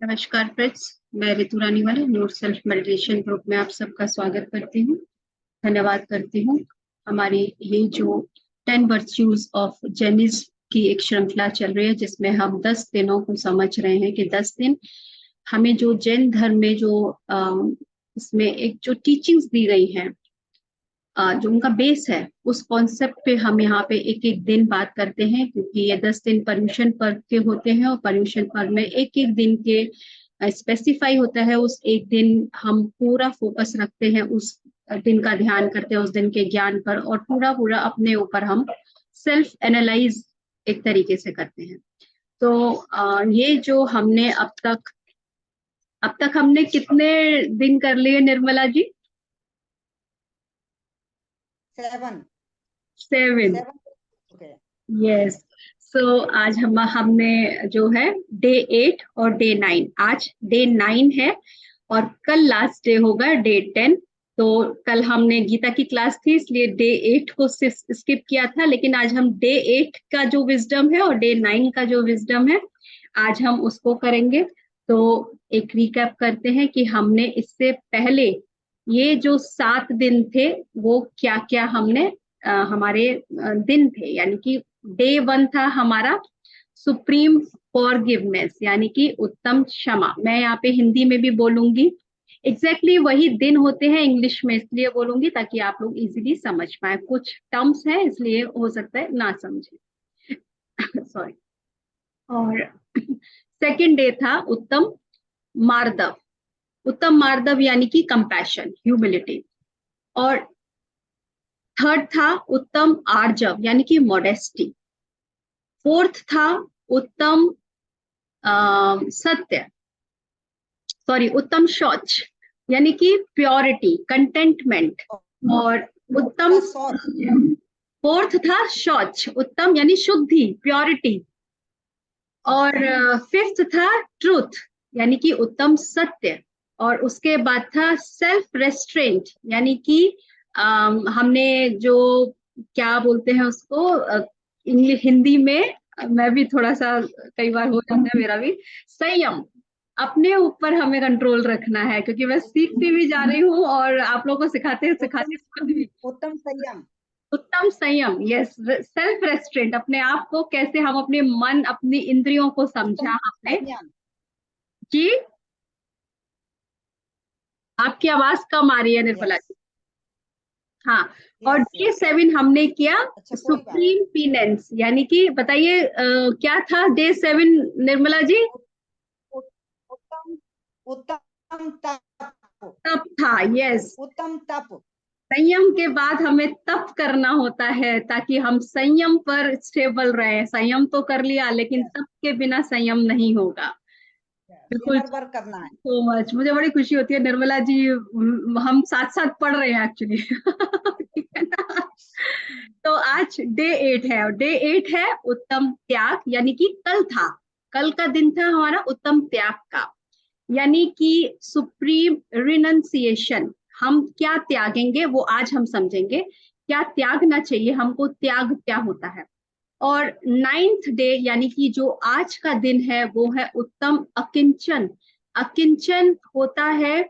नमस्कार फ्रेंड्स, मैं ऋतु रानीवाला note self meditation group में आप सबका स्वागत करती हूँ। धन्यवाद करती हूँ। हमारी ये जो 10 वर्च्यूज ऑफ जैनिज्म की एक श्रृंखला चल रही है, जिसमें हम 10 दिनों को समझ रहे हैं कि 10 दिन हमें जो जैन धर्म में जो इसमें एक जो टीचिंग्स दी गई हैं, जो उनका बेस है, उस कॉन्सेप्ट पे हम यहाँ पे एक एक दिन बात करते हैं, क्योंकि ये 10 दिन पर्यूषण पर्व के होते हैं और पर्यूषण पर्व में एक एक दिन के स्पेसिफाई होता है। उस एक दिन हम पूरा फोकस रखते हैं, उस दिन का ध्यान करते हैं, उस दिन के ज्ञान पर, और पूरा पूरा अपने ऊपर हम सेल्फ एनालाइज एक तरीके से करते हैं। तो ये जो हमने अब तक हमने कितने दिन कर लिए निर्मला जी? 7। यस। सो आज हमने जो है डे 8 और डे 9, आज डे 9 है और कल लास्ट डे होगा डे 10। तो कल हमने गीता की क्लास थी, इसलिए डे 8 को स्किप किया था, लेकिन आज हम डे 8 का जो विजडम है और डे 9 का जो विजडम है, आज हम उसको करेंगे। तो एक रिकैप करते हैं कि हमने इससे पहले ये जो 7 दिन थे वो क्या क्या हमने हमारे दिन थे, यानी कि डे 1 था हमारा सुप्रीम फॉरगिवनेस, यानी कि उत्तम क्षमा। मैं यहाँ पे हिंदी में भी बोलूंगी, एग्जैक्टली वही दिन होते हैं, इंग्लिश में इसलिए बोलूंगी ताकि आप लोग इजीली समझ पाए। कुछ टर्म्स हैं इसलिए हो सकता है ना समझे सॉरी। और सेकंड डे था उत्तम मार्दव। उत्तम मार्दव यानी कि कंपैशन, ह्यूमिलिटी। और थर्ड था उत्तम आर्जव यानी कि मॉडेस्टी। फोर्थ था उत्तम सत्य, सॉरी उत्तम शौच यानी कि प्योरिटी, कंटेंटमेंट। और उत्तम फोर्थ था शौच, उत्तम यानी शुद्धि, प्योरिटी। और फिफ्थ था ट्रूथ यानी कि उत्तम सत्य। और उसके बाद था सेल्फ रेस्ट्रेंट, यानी कि हमने जो क्या बोलते हैं उसको इंग्लिश हिंदी में, मैं भी थोड़ा सा कई बार हो जाता है मेरा भी, संयम। अपने ऊपर हमें कंट्रोल रखना है, क्योंकि मैं सीखती भी जा रही हूँ और आप लोगों को सिखाते उत्तम संयम। उत्तम संयम, यस। सेल्फ रेस्ट्रेंट, अपने आप को कैसे हम अपने मन, अपनी इंद्रियों को समझा हमने कि आपकी आवाज कम आ रही है निर्मला जी। हाँ। और डे 7 हमने किया सुप्रीम पीनेंस, यानी कि बताइए क्या था डे 7 निर्मला जी? उत्तम तप था, यस। उत्तम तप। संयम के बाद हमें तप करना होता है ताकि हम संयम पर स्टेबल रहे। संयम तो कर लिया, लेकिन तप के बिना संयम नहीं होगा। बिल्कुल करना है। सो मच, मुझे बड़ी खुशी होती है निर्मला जी, हम साथ साथ पढ़ रहे हैं एक्चुअली ठीक है ना? तो आज डे 8 है, और डे 8 है उत्तम त्याग, यानी कि कल का दिन था हमारा उत्तम त्याग का, यानी कि सुप्रीम रिनंसिएशन। हम क्या त्यागेंगे वो आज हम समझेंगे, क्या त्यागना चाहिए हमको, त्याग क्या होता है। और 9th डे यानी कि जो आज का दिन है वो है उत्तम अकिंचन। अकिंचन होता है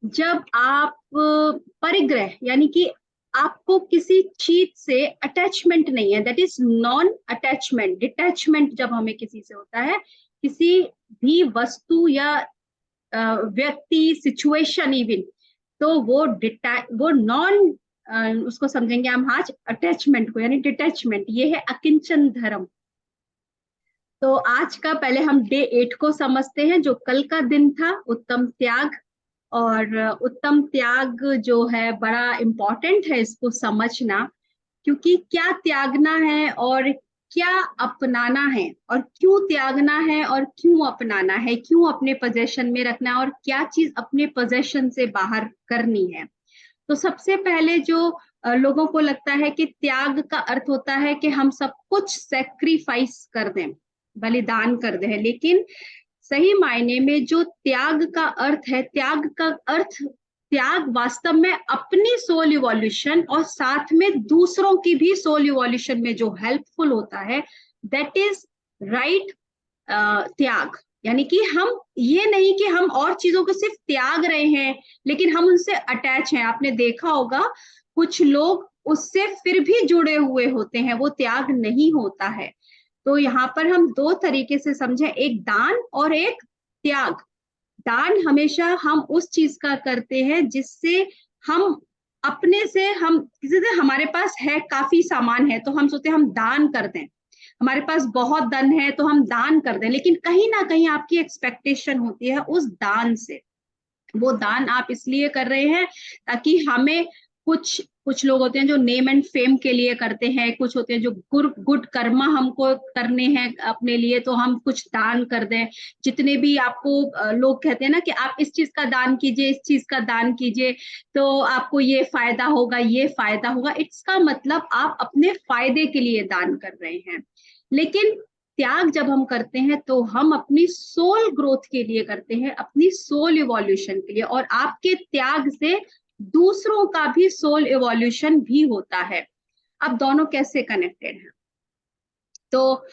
जब आप परिग्रह, यानी कि आपको किसी चीज से अटैचमेंट नहीं है, that is non attachment. Detachment जब हमें किसी से होता है, किसी भी वस्तु या व्यक्ति, सिचुएशन इवन, तो वो नॉन, उसको समझेंगे हम आज अटैचमेंट को, यानी डिटैचमेंट। ये है अकिंचन धर्म। तो आज का पहले हम डे 8 को समझते हैं, जो कल का दिन था उत्तम त्याग। और उत्तम त्याग जो है बड़ा इंपॉर्टेंट है इसको समझना, क्योंकि क्या त्यागना है और क्या अपनाना है, और क्यों त्यागना है और क्यों अपनाना है, क्यों अपने पोजेशन में रखना है और क्या चीज अपने पोजेशन से बाहर करनी है। तो सबसे पहले जो लोगों को लगता है कि त्याग का अर्थ होता है कि हम सब कुछ सेक्रीफाइस कर दें, बलिदान कर दें, लेकिन सही मायने में जो त्याग का अर्थ है, त्याग वास्तव में अपनी सोल इवोल्यूशन और साथ में दूसरों की भी सोल इवोल्यूशन में जो हेल्पफुल होता है, दैट इज राइट त्याग। यानी कि हम ये नहीं कि हम और चीजों को सिर्फ त्याग रहे हैं लेकिन हम उनसे अटैच हैं। आपने देखा होगा कुछ लोग उससे फिर भी जुड़े हुए होते हैं, वो त्याग नहीं होता है। तो यहाँ पर हम दो तरीके से समझे, एक दान और एक त्याग। दान हमेशा हम उस चीज का करते हैं जिससे हम अपने से, हम किसी से, हमारे पास है काफी सामान है तो हम सोचते हैं हम दान कर दें, हमारे पास बहुत धन है तो हम दान कर दें, लेकिन कहीं ना कहीं आपकी एक्सपेक्टेशन होती है उस दान से। वो दान आप इसलिए कर रहे हैं ताकि हमें कुछ कुछ लोग होते हैं जो नेम एंड फेम के लिए करते हैं, कुछ होते हैं जो गुड गुड कर्मा हमको करने हैं अपने लिए तो हम कुछ दान कर दें। जितने भी आपको लोग कहते हैं ना कि आप इस चीज का दान कीजिए, इस चीज का दान कीजिए तो आपको ये फायदा होगा, ये फायदा होगा, इसका मतलब आप अपने फायदे के लिए दान कर रहे हैं। लेकिन त्याग जब हम करते हैं तो हम अपनी सोल ग्रोथ के लिए करते हैं, अपनी सोल इवोल्यूशन के लिए, और आपके त्याग से दूसरों का भी सोल इवोल्यूशन भी होता है। अब दोनों कैसे कनेक्टेड हैं? तो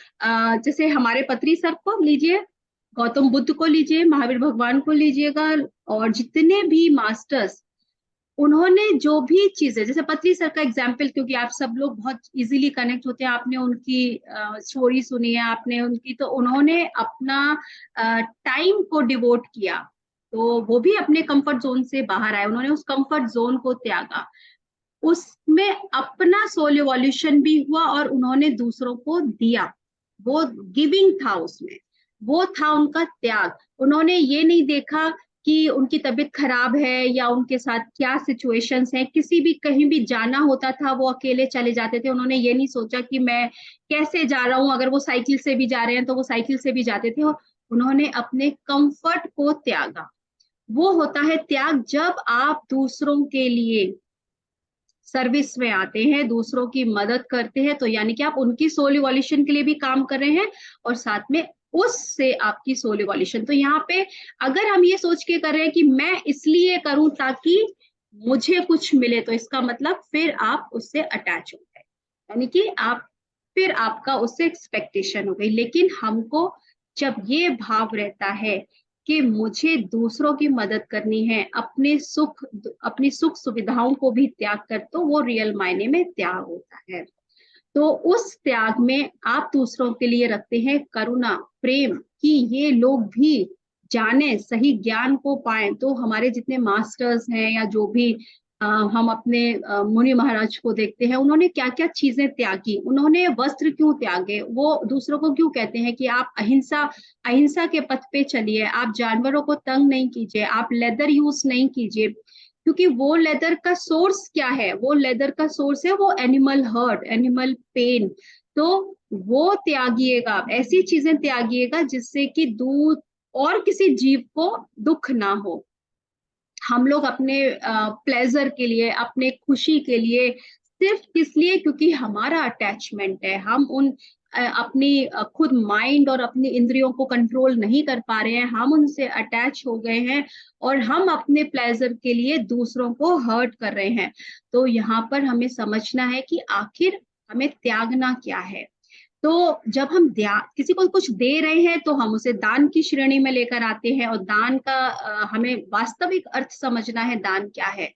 जैसे हमारे पत्री सर को लीजिए, गौतम बुद्ध को लीजिए, महावीर भगवान को लीजिएगा, और जितने भी मास्टर्स, उन्होंने जो भी चीजें, जैसे पत्री सर का एग्जाम्पल, क्योंकि आप सब लोग बहुत इजीली कनेक्ट होते हैं, आपने उनकी स्टोरी सुनी है, आपने उनकी, तो उन्होंने अपना टाइम को डिवोट किया, तो वो भी अपने कंफर्ट जोन से बाहर आए, उन्होंने उस कंफर्ट जोन को त्यागा, उसमें अपना सोल इवोल्यूशन भी हुआ और उन्होंने दूसरों को दिया, वो गिविंग था उसमें, वो था उनका त्याग। उन्होंने ये नहीं देखा कि उनकी तबीयत खराब है या उनके साथ क्या सिचुएशंस हैं, किसी भी कहीं भी जाना होता था वो अकेले चले जाते थे, उन्होंने ये नहीं सोचा कि मैं कैसे जा रहा हूँ, अगर वो साइकिल से भी जा रहे हैं तो वो साइकिल से भी जाते थे, उन्होंने अपने कंफर्ट को त्यागा। वो होता है त्याग जब आप दूसरों के लिए सर्विस में आते हैं, दूसरों की मदद करते हैं, तो यानी कि आप उनकी सोल इवोल्यूशन के लिए भी काम कर रहे हैं और साथ में उससे आपकी सोल इवोल्यूशन। तो यहाँ पे अगर हम ये सोच के कर रहे हैं कि मैं इसलिए करूं ताकि मुझे कुछ मिले, तो इसका मतलब फिर आप उससे अटैच हो गए, यानी कि आप, फिर आपका उससे एक्सपेक्टेशन हो गई। लेकिन हमको जब ये भाव रहता है कि मुझे दूसरों की मदद करनी है, अपनी सुख सुविधाओं को भी त्याग कर, तो वो रियल मायने में त्याग होता है। तो उस त्याग में आप दूसरों के लिए रखते हैं करुणा, प्रेम, कि ये लोग भी जाने, सही ज्ञान को पाए। तो हमारे जितने मास्टर्स हैं या जो भी हम अपने मुनि महाराज को देखते हैं, उन्होंने क्या क्या चीजें त्यागी, उन्होंने वस्त्र क्यों त्यागे, वो दूसरों को क्यों कहते हैं कि आप अहिंसा अहिंसा के पथ पे चलिए, आप जानवरों को तंग नहीं कीजिए, आप लेदर यूज नहीं कीजिए, क्योंकि वो लेदर का सोर्स क्या है, वो लेदर का सोर्स है वो एनिमल हर्ट, एनिमल पेन। तो वो त्यागिएगा, ऐसी चीजें त्यागिएगा जिससे कि दूध और किसी जीव को दुख ना हो। हम लोग अपने प्लेजर के लिए, अपने खुशी के लिए, सिर्फ किस लिए, क्योंकि हमारा अटैचमेंट है, हम उन अपनी खुद माइंड और अपनी इंद्रियों को कंट्रोल नहीं कर पा रहे हैं, हम उनसे अटैच हो गए हैं और हम अपने प्लेजर के लिए दूसरों को हर्ट कर रहे हैं। तो यहाँ पर हमें समझना है कि आखिर हमें त्यागना क्या है। तो जब हम किसी को कुछ दे रहे हैं तो हम उसे दान की श्रेणी में लेकर आते हैं, और दान का हमें वास्तविक अर्थ समझना है, दान क्या है।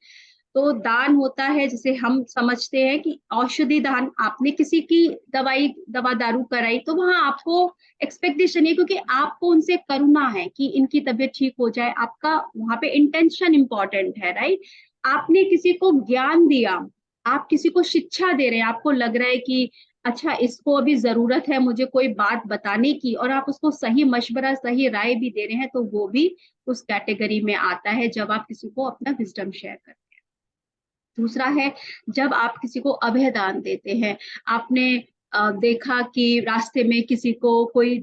तो दान होता है, जैसे हम समझते हैं कि औषधि दान, आपने किसी की दवा दारू कराई तो वहां आपको एक्सपेक्टेशन है, क्योंकि आपको उनसे करुणा है कि इनकी तबीयत ठीक हो जाए, आपका वहां पे इंटेंशन इंपॉर्टेंट है, राइट। आपने किसी को ज्ञान दिया, आप किसी को शिक्षा दे रहे हैं, आपको लग रहा है कि अच्छा इसको अभी जरूरत है मुझे कोई बात बताने की, और आप उसको सही मशवरा, सही राय भी दे रहे हैं, तो वो भी उस कैटेगरी में आता है जब आप किसी को अपना विजडम शेयर करते हैं। दूसरा है जब आप किसी को अभय दान देते हैं। आपने देखा कि रास्ते में किसी को कोई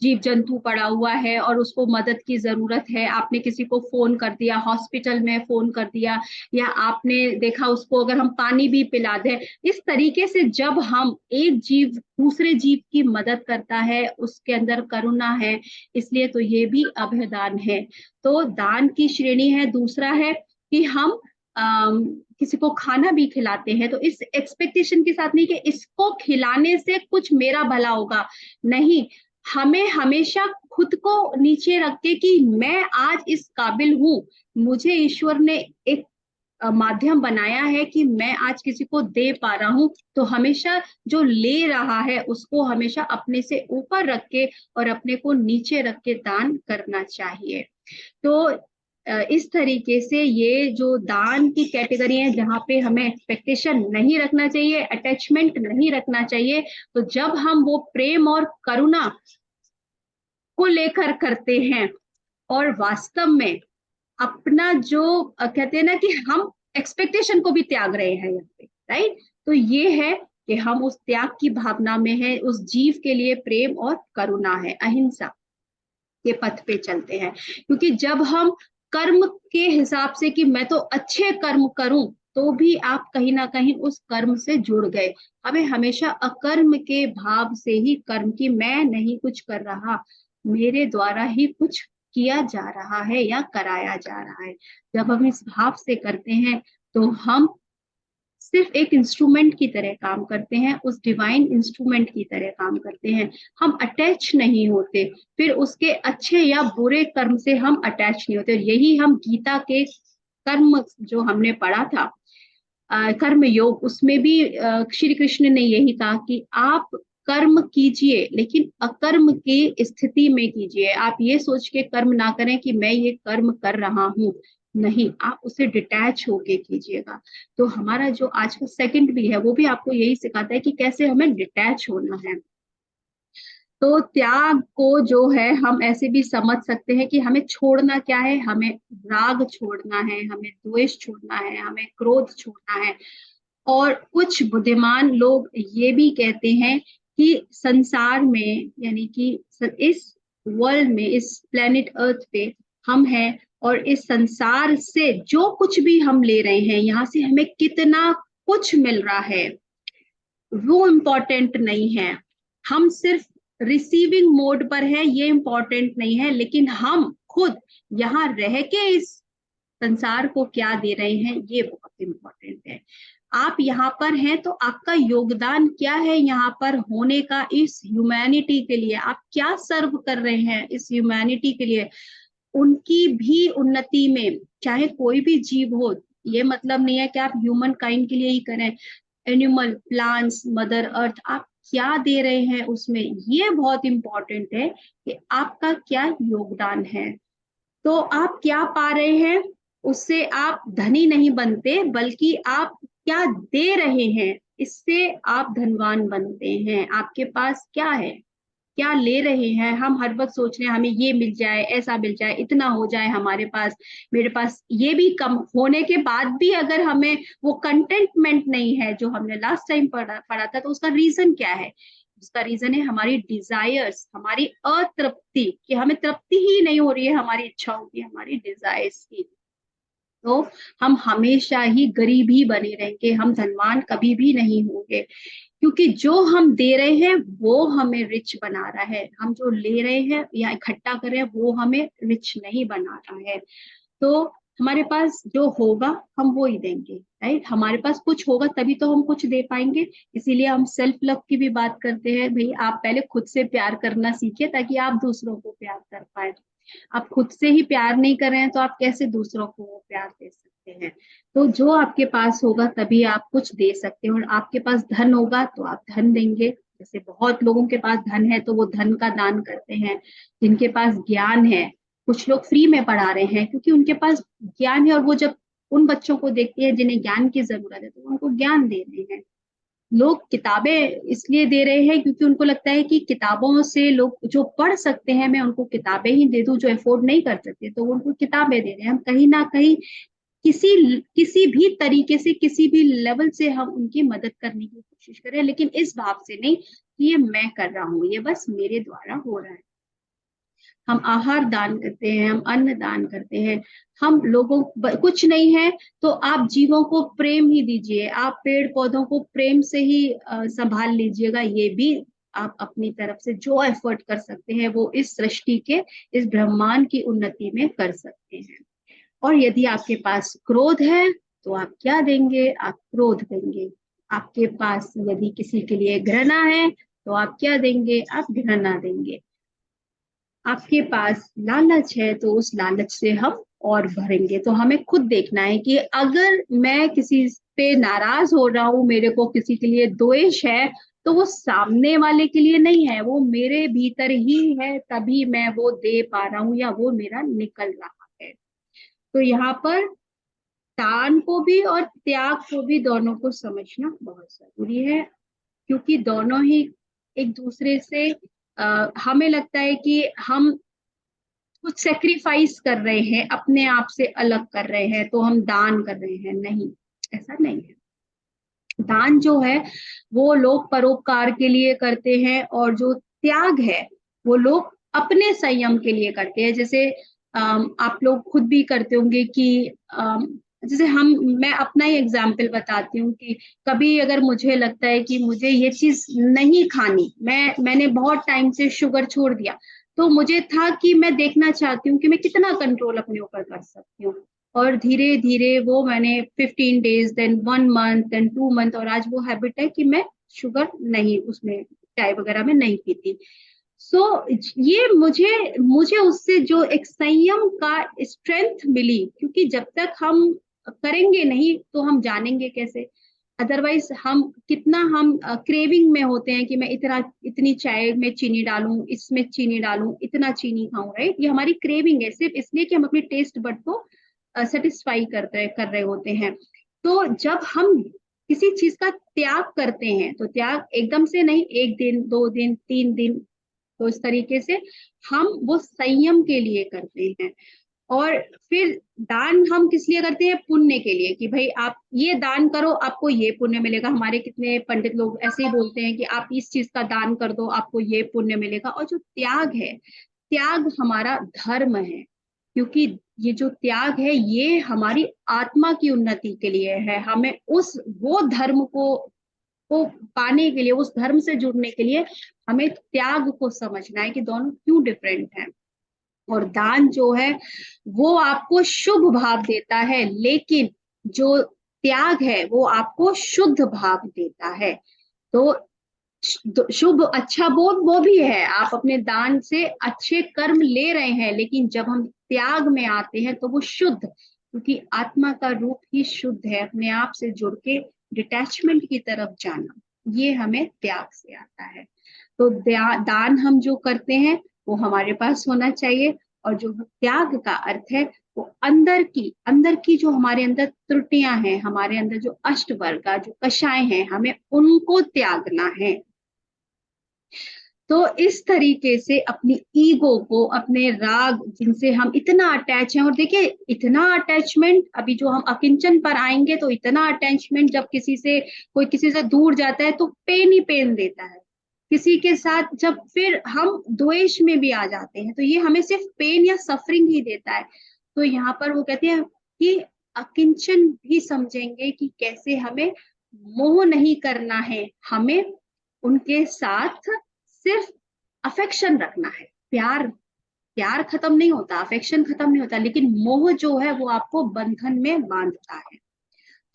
जीव जंतु पड़ा हुआ है और उसको मदद की जरूरत है, आपने किसी को फोन कर दिया, हॉस्पिटल में फोन कर दिया, या आपने देखा उसको अगर हम पानी भी पिला दें, इस तरीके से जब हम, एक जीव दूसरे जीव की मदद करता है, उसके अंदर करुणा है, इसलिए तो ये भी अभयदान है। तो दान की श्रेणी है। दूसरा है कि हम किसी को खाना भी खिलाते हैं तो इस एक्सपेक्टेशन के साथ नहीं कि इसको खिलाने से कुछ मेरा भला होगा, नहीं, हमें हमेशा खुद को नीचे रख के कि मैं आज इस काबिल हूँ, मुझे ईश्वर ने एक माध्यम बनाया है कि मैं आज किसी को दे पा रहा हूँ, तो हमेशा जो ले रहा है उसको हमेशा अपने से ऊपर रख के और अपने को नीचे रख के दान करना चाहिए। तो इस तरीके से ये जो दान की कैटेगरी है जहाँ पे हमें एक्सपेक्टेशन नहीं रखना चाहिए, अटैचमेंट नहीं रखना चाहिए, तो जब हम वो प्रेम और करुणा को लेकर करते हैं और वास्तव में अपना जो कहते हैं ना कि हम एक्सपेक्टेशन को भी त्याग रहे हैं यहाँ पे, राइट। तो ये है कि हम उस त्याग की भावना में है, उस जीव के लिए प्रेम और करुणा है, अहिंसा के पथ पे चलते हैं। क्योंकि जब हम कर्म के हिसाब से कि मैं तो अच्छे कर्म करूं, तो भी आप कहीं ना कहीं उस कर्म से जुड़ गए। हमें हमेशा अकर्म के भाव से ही कर्म की, मैं नहीं कुछ कर रहा, मेरे द्वारा ही कुछ किया जा रहा है या कराया जा रहा है, जब हम इस भाव से करते हैं तो हम सिर्फ एक इंस्ट्रूमेंट की तरह काम करते हैं, उस डिवाइन इंस्ट्रूमेंट की तरह काम करते हैं। हम अटैच नहीं होते, फिर उसके अच्छे या बुरे कर्म से हम अटैच नहीं होते। यही हम गीता के कर्म जो हमने पढ़ा था, कर्म योग, उसमें भी श्री कृष्ण ने यही कहा कि आप कर्म कीजिए लेकिन अकर्म की स्थिति में कीजिए। आप ये सोच के कर्म ना करें कि मैं ये कर्म कर रहा हूँ, नहीं, आप उसे डिटैच होके कीजिएगा। तो हमारा जो आज का सेकंड भी है वो भी आपको यही सिखाता है कि कैसे हमें डिटैच होना है। तो त्याग को जो है हम ऐसे भी समझ सकते हैं कि हमें छोड़ना क्या है, हमें राग छोड़ना है, हमें द्वेष छोड़ना है, हमें क्रोध छोड़ना है। और कुछ बुद्धिमान लोग ये भी कहते हैं कि संसार में, यानी कि इस वर्ल्ड में, इस प्लेनेट अर्थ पे हम हैं, और इस संसार से जो कुछ भी हम ले रहे हैं, यहाँ से हमें कितना कुछ मिल रहा है वो इम्पोर्टेंट नहीं है। हम सिर्फ रिसीविंग मोड पर है, ये इम्पोर्टेंट नहीं है, लेकिन हम खुद यहाँ रह के इस संसार को क्या दे रहे हैं ये बहुत इम्पोर्टेंट है। आप यहाँ पर हैं तो आपका योगदान क्या है यहाँ पर होने का, इस ह्यूमैनिटी के लिए आप क्या सर्व कर रहे हैं इस ह्यूमैनिटी के लिए, उनकी भी उन्नति में। चाहे कोई भी जीव हो, ये मतलब नहीं है कि आप ह्यूमन काइंड के लिए ही करें, एनिमल, प्लांट्स, मदर अर्थ, आप क्या दे रहे हैं उसमें, ये बहुत इंपॉर्टेंट है कि आपका क्या योगदान है। तो आप क्या पा रहे हैं उससे आप धनी नहीं बनते, बल्कि आप क्या दे रहे हैं इससे आप धनवान बनते हैं। आपके पास क्या है, क्या ले रहे हैं। हम हर वक्त सोच रहे हैं हमें ये मिल जाए, ऐसा मिल जाए, इतना हो जाए हमारे पास, मेरे पास, ये भी कम होने के बाद भी अगर हमें वो कंटेंटमेंट नहीं है जो हमने लास्ट टाइम पढ़ा था, तो उसका रीजन क्या है। उसका रीजन है हमारी डिजायर्स, हमारी अतृप्ति, कि हमें तृप्ति ही नहीं हो रही है हमारी इच्छाओं की, हमारी डिजायर्स की। तो हम हमेशा ही गरीब ही बने रहेंगे, हम धनवान कभी भी नहीं होंगे, क्योंकि जो हम दे रहे हैं वो हमें रिच बना रहा है, हम जो ले रहे हैं या इकट्ठा कर रहे हैं वो हमें रिच नहीं बना रहा है। तो हमारे पास जो होगा हम वो ही देंगे, राइट। हमारे पास कुछ होगा तभी तो हम कुछ दे पाएंगे। इसीलिए हम सेल्फ लव की भी बात करते हैं, भाई आप पहले खुद से प्यार करना सीखिए ताकि आप दूसरों को प्यार कर पाए। आप खुद से ही प्यार नहीं कर रहे हैं तो आप कैसे दूसरों को वो प्यार दे सकते हैं। तो जो आपके पास होगा तभी आप कुछ दे सकते हैं, और आपके पास धन होगा तो आप धन देंगे। जैसे बहुत लोगों के पास धन है तो वो धन का दान करते हैं। जिनके पास ज्ञान है, कुछ लोग फ्री में पढ़ा रहे हैं क्योंकि उनके पास ज्ञान है, और वो जब उन बच्चों को देखते हैं जिन्हें ज्ञान की जरूरत है तो उनको ज्ञान दे रहे हैं। लोग किताबें इसलिए दे रहे हैं क्योंकि उनको लगता है कि किताबों से लोग जो पढ़ सकते हैं, मैं उनको किताबें ही दे दूं, जो अफोर्ड नहीं कर सकते तो उनको किताबें दे रहे हैं। हम कहीं ना कहीं किसी किसी भी तरीके से, किसी भी लेवल से हम उनकी मदद करने की कोशिश करें, लेकिन इस भाव से नहीं कि ये मैं कर रहा हूँ, ये बस मेरे द्वारा हो रहा है। हम आहार दान करते हैं, हम अन्न दान करते हैं, हम लोगों कुछ नहीं है तो आप जीवों को प्रेम ही दीजिए, आप पेड़ पौधों को प्रेम से ही संभाल लीजिएगा। ये भी आप अपनी तरफ से जो एफर्ट कर सकते हैं वो इस सृष्टि के, इस ब्रह्मांड की उन्नति में कर सकते हैं। और यदि आपके पास क्रोध है तो आप क्या देंगे, आप क्रोध देंगे। आपके पास यदि किसी के लिए घृणा है तो आप क्या देंगे, आप घृणा देंगे। आपके पास लालच है तो उस लालच से हम और भरेंगे। तो हमें खुद देखना है कि अगर मैं किसी पे नाराज हो रहा हूँ, मेरे को किसी के लिए द्वेष है, तो वो सामने वाले के लिए नहीं है, वो मेरे भीतर ही है, तभी मैं वो दे पा रहा हूँ या वो मेरा निकल रहा है। तो यहाँ पर दान को भी और त्याग को भी दोनों को समझना बहुत जरूरी है, क्योंकि दोनों ही एक दूसरे से हमें लगता है कि हम कुछ सेक्रीफाइस कर रहे हैं, अपने आप से अलग कर रहे हैं, तो हम दान कर रहे हैं। नहीं, ऐसा नहीं है। दान जो है वो लोग परोपकार के लिए करते हैं, और जो त्याग है वो लोग अपने संयम के लिए करते हैं। जैसे आप लोग खुद भी करते होंगे कि जैसे मैं अपना ही एग्जाम्पल बताती हूँ कि कभी अगर मुझे लगता है कि मुझे ये चीज नहीं खानी, मैंने बहुत टाइम से शुगर छोड़ दिया, तो मुझे था कि मैं देखना चाहती हूँ कि मैं कितना कंट्रोल अपने ऊपर कर सकती हूँ। और धीरे धीरे वो मैंने 15 days, then 1 month, then 2 month, और आज वो हैबिट है कि मैं शुगर नहीं, उसमें चाय वगैरह में नहीं पीती। सो ये मुझे मुझे उससे जो एक संयम का स्ट्रेंथ मिली, क्योंकि जब तक हम करेंगे नहीं तो हम जानेंगे कैसे। अदरवाइज हम कितना हम क्रेविंग में होते हैं कि मैं इतनी चाय में चीनी डालूं, इसमें चीनी डालूं, इतना चीनी खाऊं, राइट। ये हमारी क्रेविंग है, सिर्फ इसलिए कि हम अपने टेस्ट बड को सेटिस्फाई कर रहे होते हैं। तो जब हम किसी चीज का त्याग करते हैं, तो त्याग एकदम से नहीं, 1 दिन, 2 दिन, 3 दिन, तो इस तरीके से हम वो संयम के लिए करते हैं। और फिर दान हम किस लिए करते हैं? पुण्य के लिए, कि भाई आप ये दान करो, आपको ये पुण्य मिलेगा। हमारे कितने पंडित लोग ऐसे ही बोलते हैं कि आप इस चीज का दान कर दो, आपको ये पुण्य मिलेगा। और जो त्याग है, त्याग हमारा धर्म है, क्योंकि ये जो त्याग है ये हमारी आत्मा की उन्नति के लिए है। हमें उस वो धर्म को पाने के लिए, उस धर्म से जुड़ने के लिए हमें त्याग को समझना है कि दोनों क्यों डिफरेंट हैं। और दान जो है वो आपको शुभ भाव देता है, लेकिन जो त्याग है वो आपको शुद्ध भाव देता है। तो शुभ अच्छा बोध वो भी है, आप अपने दान से अच्छे कर्म ले रहे हैं, लेकिन जब हम त्याग में आते हैं तो वो शुद्ध, क्योंकि आत्मा का रूप ही शुद्ध है, अपने आप से जुड़ के डिटैचमेंट की तरफ जाना, ये हमें त्याग से आता है। तो दान हम जो करते हैं वो हमारे पास होना चाहिए। और जो त्याग का अर्थ है वो अंदर की जो हमारे अंदर त्रुटियां हैं, हमारे अंदर जो अष्ट वर्ग का जो कषाय हैं, हमें उनको त्यागना है। तो इस तरीके से अपनी ईगो को, अपने राग जिनसे हम इतना अटैच हैं, और देखिए इतना अटैचमेंट, अभी जो हम अकिंचन पर आएंगे तो इतना अटैचमेंट, जब कोई किसी से दूर जाता है तो पेन ही पेन देता है। किसी के साथ जब फिर हम द्वेष में भी आ जाते हैं तो ये हमें सिर्फ पेन या सफरिंग ही देता है। तो यहाँ पर वो कहते हैं कि अकिंचन भी समझेंगे कि कैसे हमें मोह नहीं करना है, हमें उनके साथ सिर्फ अफेक्शन रखना है। प्यार प्यार खत्म नहीं होता, अफेक्शन खत्म नहीं होता, लेकिन मोह जो है वो आपको बंधन में बांधता है।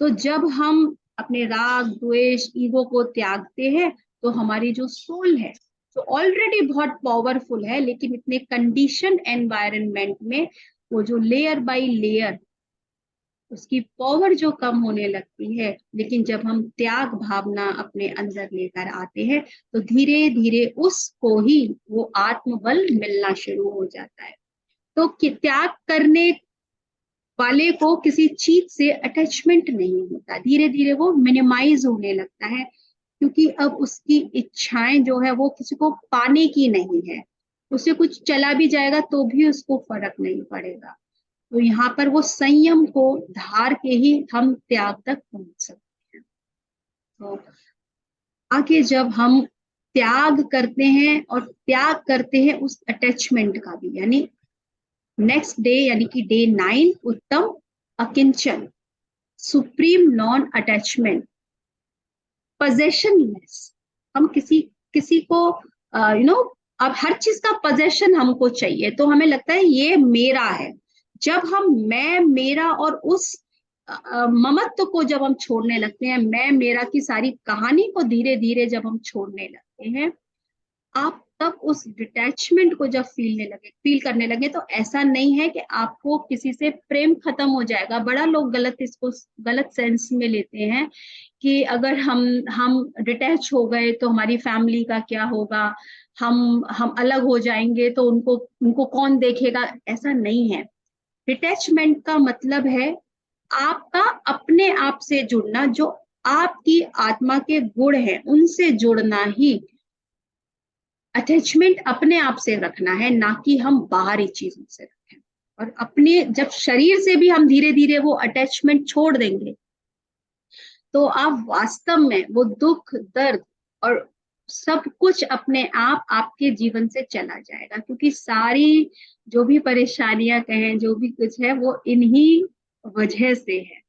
तो जब हम अपने राग द्वेष ईगो को त्यागते हैं तो हमारी जो सोल है, जो ऑलरेडी बहुत पावरफुल है, लेकिन इतने कंडीशन एनवायरनमेंट में वो जो लेयर बाय लेयर उसकी पावर जो कम होने लगती है, लेकिन जब हम त्याग भावना अपने अंदर लेकर आते हैं तो धीरे धीरे उसको ही वो आत्मबल मिलना शुरू हो जाता है। तो त्याग करने वाले को किसी चीज से अटैचमेंट नहीं होता, धीरे धीरे वो मिनिमाइज होने लगता है, क्योंकि अब उसकी इच्छाएं जो है वो किसी को पाने की नहीं है। उसे कुछ चला भी जाएगा तो भी उसको फर्क नहीं पड़ेगा। तो यहाँ पर वो संयम को धार के ही हम त्याग तक पहुंच सकते हैं। तो आगे जब हम त्याग करते हैं, और त्याग करते हैं उस अटैचमेंट का भी, यानी नेक्स्ट डे यानी कि डे 9, उत्तम अकिंचन, सुप्रीम नॉन अटैचमेंट, पोजेशनलेस। हम किसी किसी को अब हर चीज का पोजेशन हमको चाहिए, तो हमें लगता है ये मेरा है। जब हम मैं मेरा और उस ममत्व को जब हम छोड़ने लगते हैं, मैं मेरा की सारी कहानी को धीरे धीरे जब हम छोड़ने लगते हैं, आप तब उस डिटैचमेंट को जब फील करने लगे, तो ऐसा नहीं है कि आपको किसी से प्रेम खत्म हो जाएगा। बड़ा लोग इसको गलत सेंस में लेते हैं कि अगर हम डिटैच हो गए तो हमारी फैमिली का क्या होगा, हम अलग हो जाएंगे तो उनको उनको कौन देखेगा। ऐसा नहीं है। डिटैचमेंट का मतलब है आपका अपने आप से जुड़ना, जो आपकी आत्मा के गुण हैं उनसे जुड़ना ही अटैचमेंट अपने आप से रखना है, ना कि हम बाहरी चीजों से रखें। और अपने जब शरीर से भी हम धीरे धीरे वो अटैचमेंट छोड़ देंगे, तो आप वास्तव में वो दुख दर्द और सब कुछ अपने आप आपके जीवन से चला जाएगा, क्योंकि सारी जो भी परेशानियां कहें, जो भी कुछ है, वो इन्हीं वजह से है।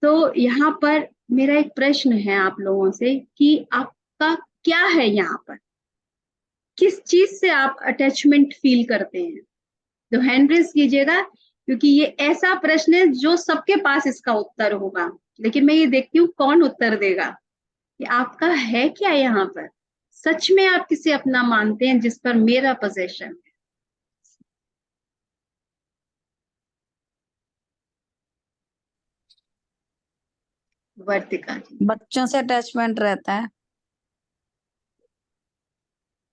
तो यहाँ पर मेरा एक प्रश्न है आप लोगों से कि आपका क्या है यहाँ पर, किस चीज से आप अटैचमेंट फील करते हैं? तो हैंड रेज कीजिएगा, क्योंकि ये ऐसा प्रश्न है जो सबके पास इसका उत्तर होगा, लेकिन मैं ये देखती हूँ कौन उत्तर देगा कि आपका है क्या यहाँ पर। सच में आप किसे अपना मानते हैं जिस पर मेरा पोजेशन है? वर्तिका जी। बच्चों से अटैचमेंट रहता है।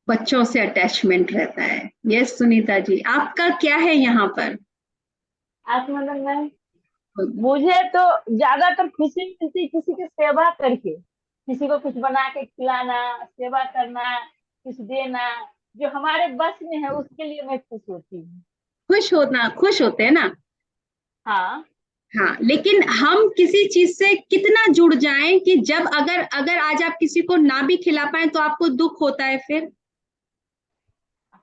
बच्चों से अटैचमेंट रहता है। यस सुनीता जी, आपका क्या है यहाँ पर? आत्मदन में मुझे तो ज्यादातर खुशी मिलती है किसी की सेवा करके, किसी को कुछ बना के खिलाना, सेवा करना, कुछ देना, जो हमारे बस में है उसके लिए मैं खुश होती हूँ। खुश होते हैं ना। हाँ हाँ, लेकिन हम किसी चीज से कितना जुड़ जाएं कि जब अगर अगर आज आप किसी को ना भी खिला पाए तो आपको दुख होता है फिर।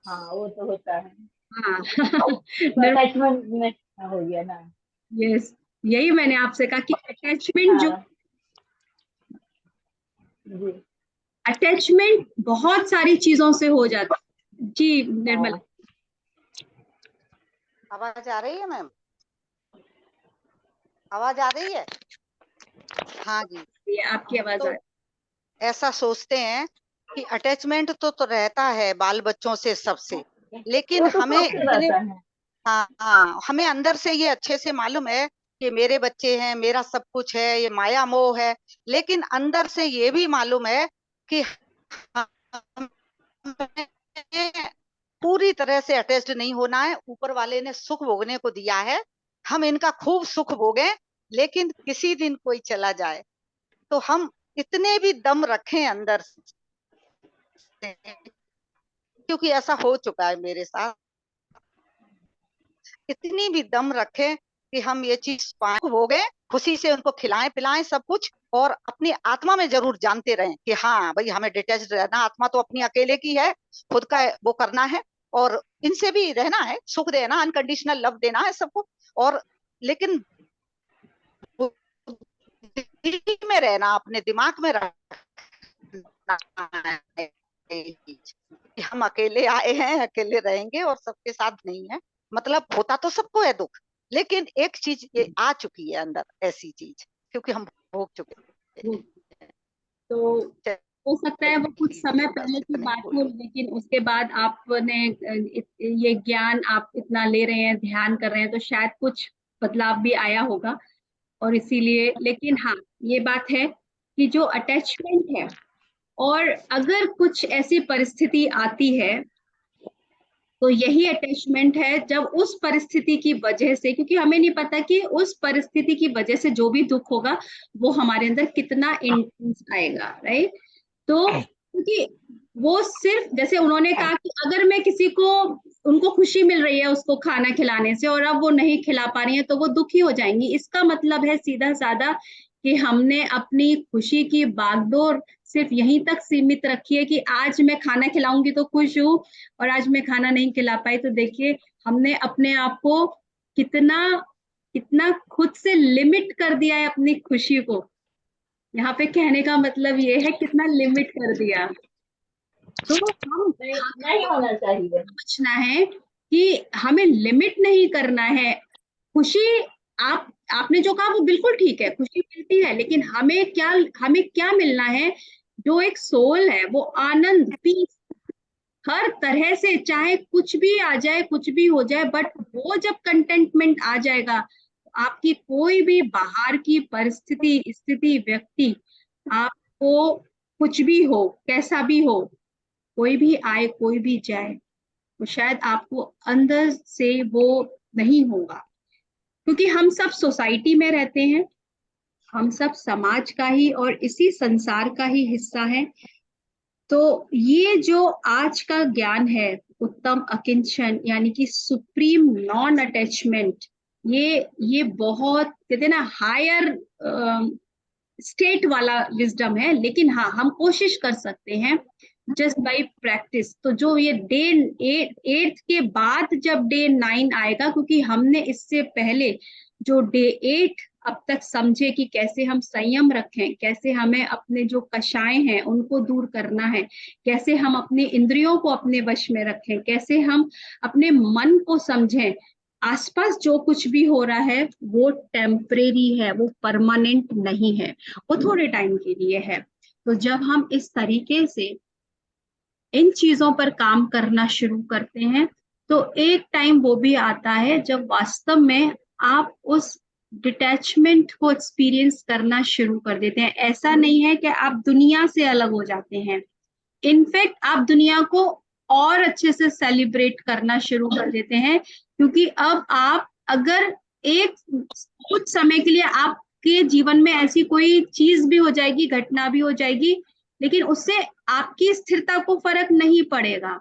हाँ वो तो होता है, हाँ अटैचमेंट में हो गया ना। यस, यही मैंने आपसे कहा कि अटैचमेंट जो हाँ जी अटैचमेंट बहुत सारी चीजों से हो जाता है। जी निर्मला। आवाज आ रही है मैम? आवाज आ रही है? हाँ जी। ये आपकी आवाज तो आ रही ऐसा सोचते हैं कि अटैचमेंट तो रहता है बाल बच्चों से सबसे, लेकिन वो तो हमें सबसे इतने, रहता है। हाँ हमें अंदर से ये अच्छे से मालूम है कि मेरे बच्चे हैं, मेरा सब कुछ है, ये माया मोह है, लेकिन अंदर से ये भी मालूम है कि हमें पूरी तरह से अटैच्ड नहीं होना है। ऊपर वाले ने सुख भोगने को दिया है, हम इनका खूब सुख भोगें, लेकिन किसी दिन कोई चला जाए तो हम इतने भी दम रखें अंदर से, क्योंकि ऐसा हो चुका है मेरे साथ, इतनी भी दम रखें कि हम ये चीज हो गए, खुशी से उनको खिलाएं पिलाएं सब कुछ, और अपनी आत्मा में जरूर जानते रहें कि हाँ भाई हमें डिटैच रहना, आत्मा तो अपनी अकेले की है, खुद का वो करना है, और इनसे भी रहना है, सुख देना, अनकंडीशनल लव देना है सबको, और लेकिन बुद्धि में रहना, अपने दिमाग में रखना है कि हम अकेले आए हैं, अकेले रहेंगे और सबके साथ नहीं है। मतलब होता तो सबको है दुख, लेकिन एक चीज ये आ चुकी है अंदर, ऐसी चीज, क्योंकि हम भोग चुके है। तो हो सकता है वो कुछ समय बस पहले की इतने ही बात हो, बोलूं। लेकिन उसके बाद आपने ये ज्ञान आप इतना ले रहे हैं, ध्यान कर रहे हैं, तो शायद कुछ बदलाव भी आया होगा। और इसीलिए, लेकिन हाँ ये बात है कि जो अटैचमेंट है, और अगर कुछ ऐसी परिस्थिति आती है, तो यही अटैचमेंट है जब उस परिस्थिति की वजह से, क्योंकि हमें नहीं पता कि उस परिस्थिति की वजह से जो भी दुख होगा वो हमारे अंदर कितना इंटेंस आएगा, राइट? तो क्योंकि वो सिर्फ जैसे उन्होंने कहा कि अगर मैं किसी को, उनको खुशी मिल रही है उसको खाना खिलाने से, और अब वो नहीं खिला पा रही है तो वो दुखी हो जाएंगी, इसका मतलब है सीधा साधा कि हमने अपनी खुशी की बागडोर सिर्फ यहीं तक सीमित रखी है कि आज मैं खाना खिलाऊंगी तो खुश हूँ, और आज मैं खाना नहीं खिला पाई तो देखिए हमने अपने आप को कितना कितना खुद से लिमिट कर दिया है अपनी खुशी को। यहाँ पे कहने का मतलब ये है कितना लिमिट कर दिया। तो नहीं नहीं हमें होना चाहिए। समझना है कि हमें लिमिट नहीं करना है। खुशी, आपने जो कहा वो बिल्कुल ठीक है, खुशी मिलती है, लेकिन हमें क्या मिलना है? जो एक सोल है वो आनंद, पीस, हर तरह से, चाहे कुछ भी आ जाए, कुछ भी हो जाए, बट वो जब कंटेंटमेंट आ जाएगा, आपकी कोई भी बाहर की परिस्थिति, स्थिति, व्यक्ति, आपको कुछ भी हो, कैसा भी हो, कोई भी आए, कोई भी जाए, तो शायद आपको अंदर से वो नहीं होगा। क्योंकि हम सब सोसाइटी में रहते हैं, हम सब समाज का ही और इसी संसार का ही हिस्सा है। तो ये जो आज का ज्ञान है, उत्तम अकिंचन यानी कि सुप्रीम नॉन अटैचमेंट, ये बहुत कहते हैं ना हायर स्टेट वाला विजडम है। लेकिन हाँ, हम कोशिश कर सकते हैं जस्ट बाय प्रैक्टिस। तो जो ये डे 8 के बाद जब डे 9 आएगा, क्योंकि हमने इससे पहले जो डे 8 अब तक समझे कि कैसे हम संयम रखें, कैसे हमें अपने जो कषाय हैं उनको दूर करना है, कैसे हम अपने इंद्रियों को अपने वश में रखें, कैसे हम अपने मन को समझें, आसपास जो कुछ भी हो रहा है वो टेम्परेरी है, वो परमानेंट नहीं है, वो थोड़े टाइम के लिए है। तो जब हम इस तरीके से इन चीजों पर काम करना शुरू करते हैं, तो एक टाइम वो भी आता है जब वास्तव में आप उस डिटैचमेंट को एक्सपीरियंस करना शुरू कर देते हैं। ऐसा नहीं है कि आप दुनिया से अलग हो जाते हैं, इनफैक्ट आप दुनिया को और अच्छे से सेलिब्रेट करना शुरू कर देते हैं। क्योंकि अब आप अगर एक कुछ समय के लिए आपके जीवन में ऐसी कोई चीज भी हो जाएगी, घटना भी हो जाएगी, लेकिन उससे आपकी स्थिरता को फर्क नहीं पड़ेगा।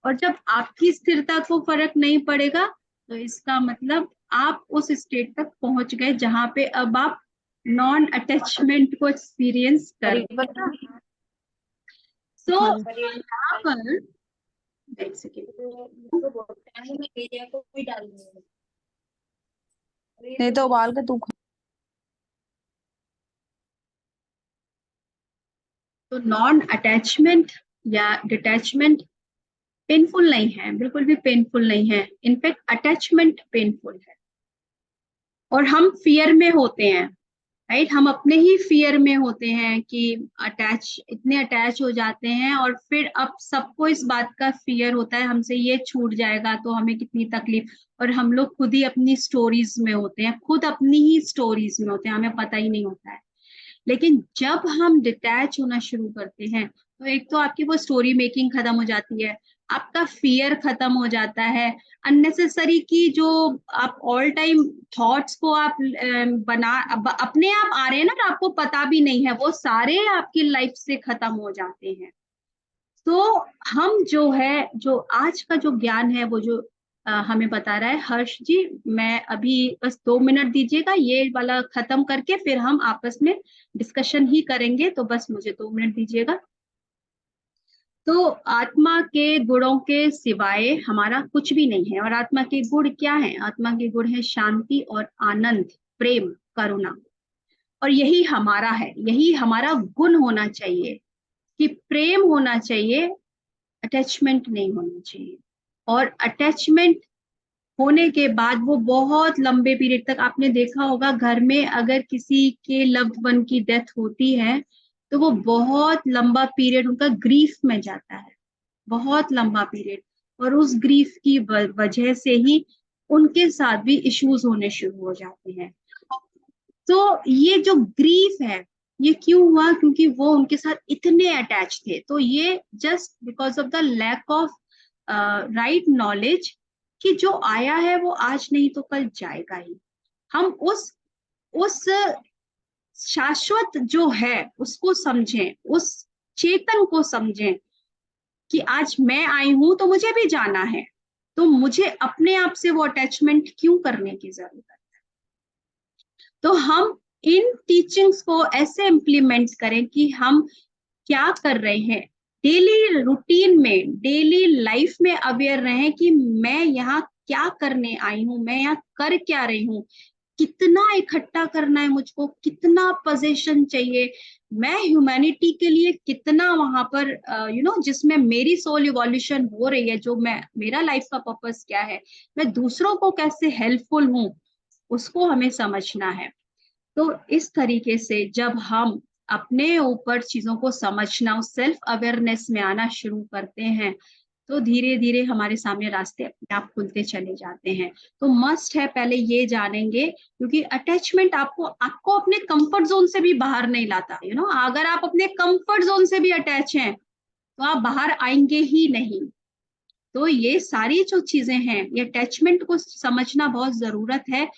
और जब आपकी स्थिरता को फर्क नहीं पड़ेगा, तो इसका मतलब आप उस स्टेट तक पहुंच गए जहां पे अब आप नॉन अटैचमेंट को एक्सपीरियंस कर। सो यहाँ पर एक सेकेंड, नहीं तो उबाल के तू खा। तो नॉन अटैचमेंट या डिटैचमेंट पेनफुल नहीं है, बिल्कुल भी पेनफुल नहीं है। इनफैक्ट अटैचमेंट पेनफुल है, और हम फियर में होते हैं, राइट? हम अपने ही फियर में होते हैं कि इतने अटैच हो जाते हैं, और फिर अब सबको इस बात का फियर होता है हमसे ये छूट जाएगा तो हमें कितनी तकलीफ। और हम लोग खुद ही अपनी स्टोरीज में होते हैं, खुद अपनी ही स्टोरीज में होते हैं, हमें पता ही नहीं होता है। लेकिन जब हम डिटैच होना शुरू करते हैं, तो एक तो आपकी वो स्टोरी मेकिंग खत्म हो जाती है, आपका फियर खत्म हो जाता है, अननेसेसरी की जो आप ऑल टाइम थॉट्स को आप अपने आप आ रहे हैं ना, तो आपको पता भी नहीं है, वो सारे आपकी लाइफ से खत्म हो जाते हैं। तो हम जो है, जो आज का जो ज्ञान है, वो जो हमें बता रहा है हर्ष जी, मैं अभी बस 2 मिनट दीजिएगा, ये वाला खत्म करके फिर हम आपस में डिस्कशन ही करेंगे, तो बस मुझे 2 मिनट दीजिएगा। तो आत्मा के गुणों के सिवाय हमारा कुछ भी नहीं है। और आत्मा के गुण क्या है? आत्मा के गुण है शांति और आनंद, प्रेम, करुणा। और यही हमारा है, यही हमारा गुण होना चाहिए कि प्रेम होना चाहिए, अटैचमेंट नहीं होना चाहिए। और अटैचमेंट होने के बाद वो बहुत लंबे पीरियड तक, आपने देखा होगा घर में अगर किसी के लव्ड वन की डेथ होती है, तो वो बहुत लंबा पीरियड उनका ग्रीफ में जाता है, बहुत लंबा पीरियड। और उस ग्रीफ की वजह से ही उनके साथ भी इश्यूज होने शुरू हो जाते हैं। तो ये जो ग्रीफ है, ये क्यों हुआ? क्योंकि वो उनके साथ इतने अटैच थे। तो ये just because of the lack of right knowledge, कि जो आया है वो आज नहीं तो कल जाएगा ही। हम उस शाश्वत जो है उसको समझें, उस चेतन को समझें कि आज मैं आई हूं तो मुझे भी जाना है, तो मुझे अपने आप से वो अटैचमेंट क्यों करने की जरूरत है। तो हम इन टीचिंग्स को ऐसे इम्प्लीमेंट करें कि हम क्या कर रहे हैं, डेली रूटीन में, डेली लाइफ में अवेयर रहें कि मैं यहाँ क्या करने आई हूँ, मैं यहाँ कर क्या रही हूँ, कितना इकट्ठा करना है मुझको, कितना पोजीशन चाहिए, मैं ह्यूमैनिटी के लिए कितना वहां पर जिसमें मेरी सोल इवोल्यूशन हो रही है, जो मेरा लाइफ का पर्पस क्या है, मैं दूसरों को कैसे हेल्पफुल हूँ, उसको हमें समझना है। तो इस तरीके से जब हम अपने ऊपर चीजों को समझना, उस सेल्फ अवेयरनेस में आना शुरू करते हैं, तो धीरे धीरे हमारे सामने रास्ते अपने आप खुलते चले जाते हैं। तो मस्ट है पहले ये जानेंगे, क्योंकि अटैचमेंट आपको आपको अपने कंफर्ट जोन से भी बाहर नहीं लाता। अगर आप अपने कंफर्ट जोन से भी अटैच हैं तो आप बाहर आएंगे ही नहीं। तो ये सारी जो चीजें हैं, ये अटैचमेंट को समझना बहुत जरूरत है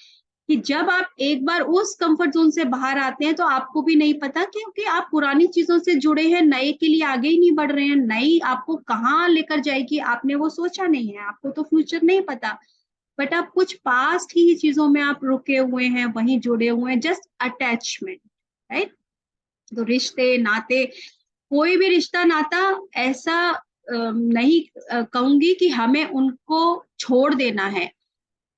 कि जब आप एक बार उस कंफर्ट जोन से बाहर आते हैं तो आपको भी नहीं पता, क्योंकि आप पुरानी चीजों से जुड़े हैं, नए के लिए आगे ही नहीं बढ़ रहे हैं। नई आपको कहाँ लेकर जाएगी आपने वो सोचा नहीं है, आपको तो फ्यूचर नहीं पता, बट आप कुछ पास्ट ही चीजों में आप रुके हुए हैं, वहीं जुड़े हुए हैं, जस्ट अटैचमेंट, राइट। तो रिश्ते नाते, कोई भी रिश्ता नाता ऐसा नहीं कहूंगी कि हमें उनको छोड़ देना है।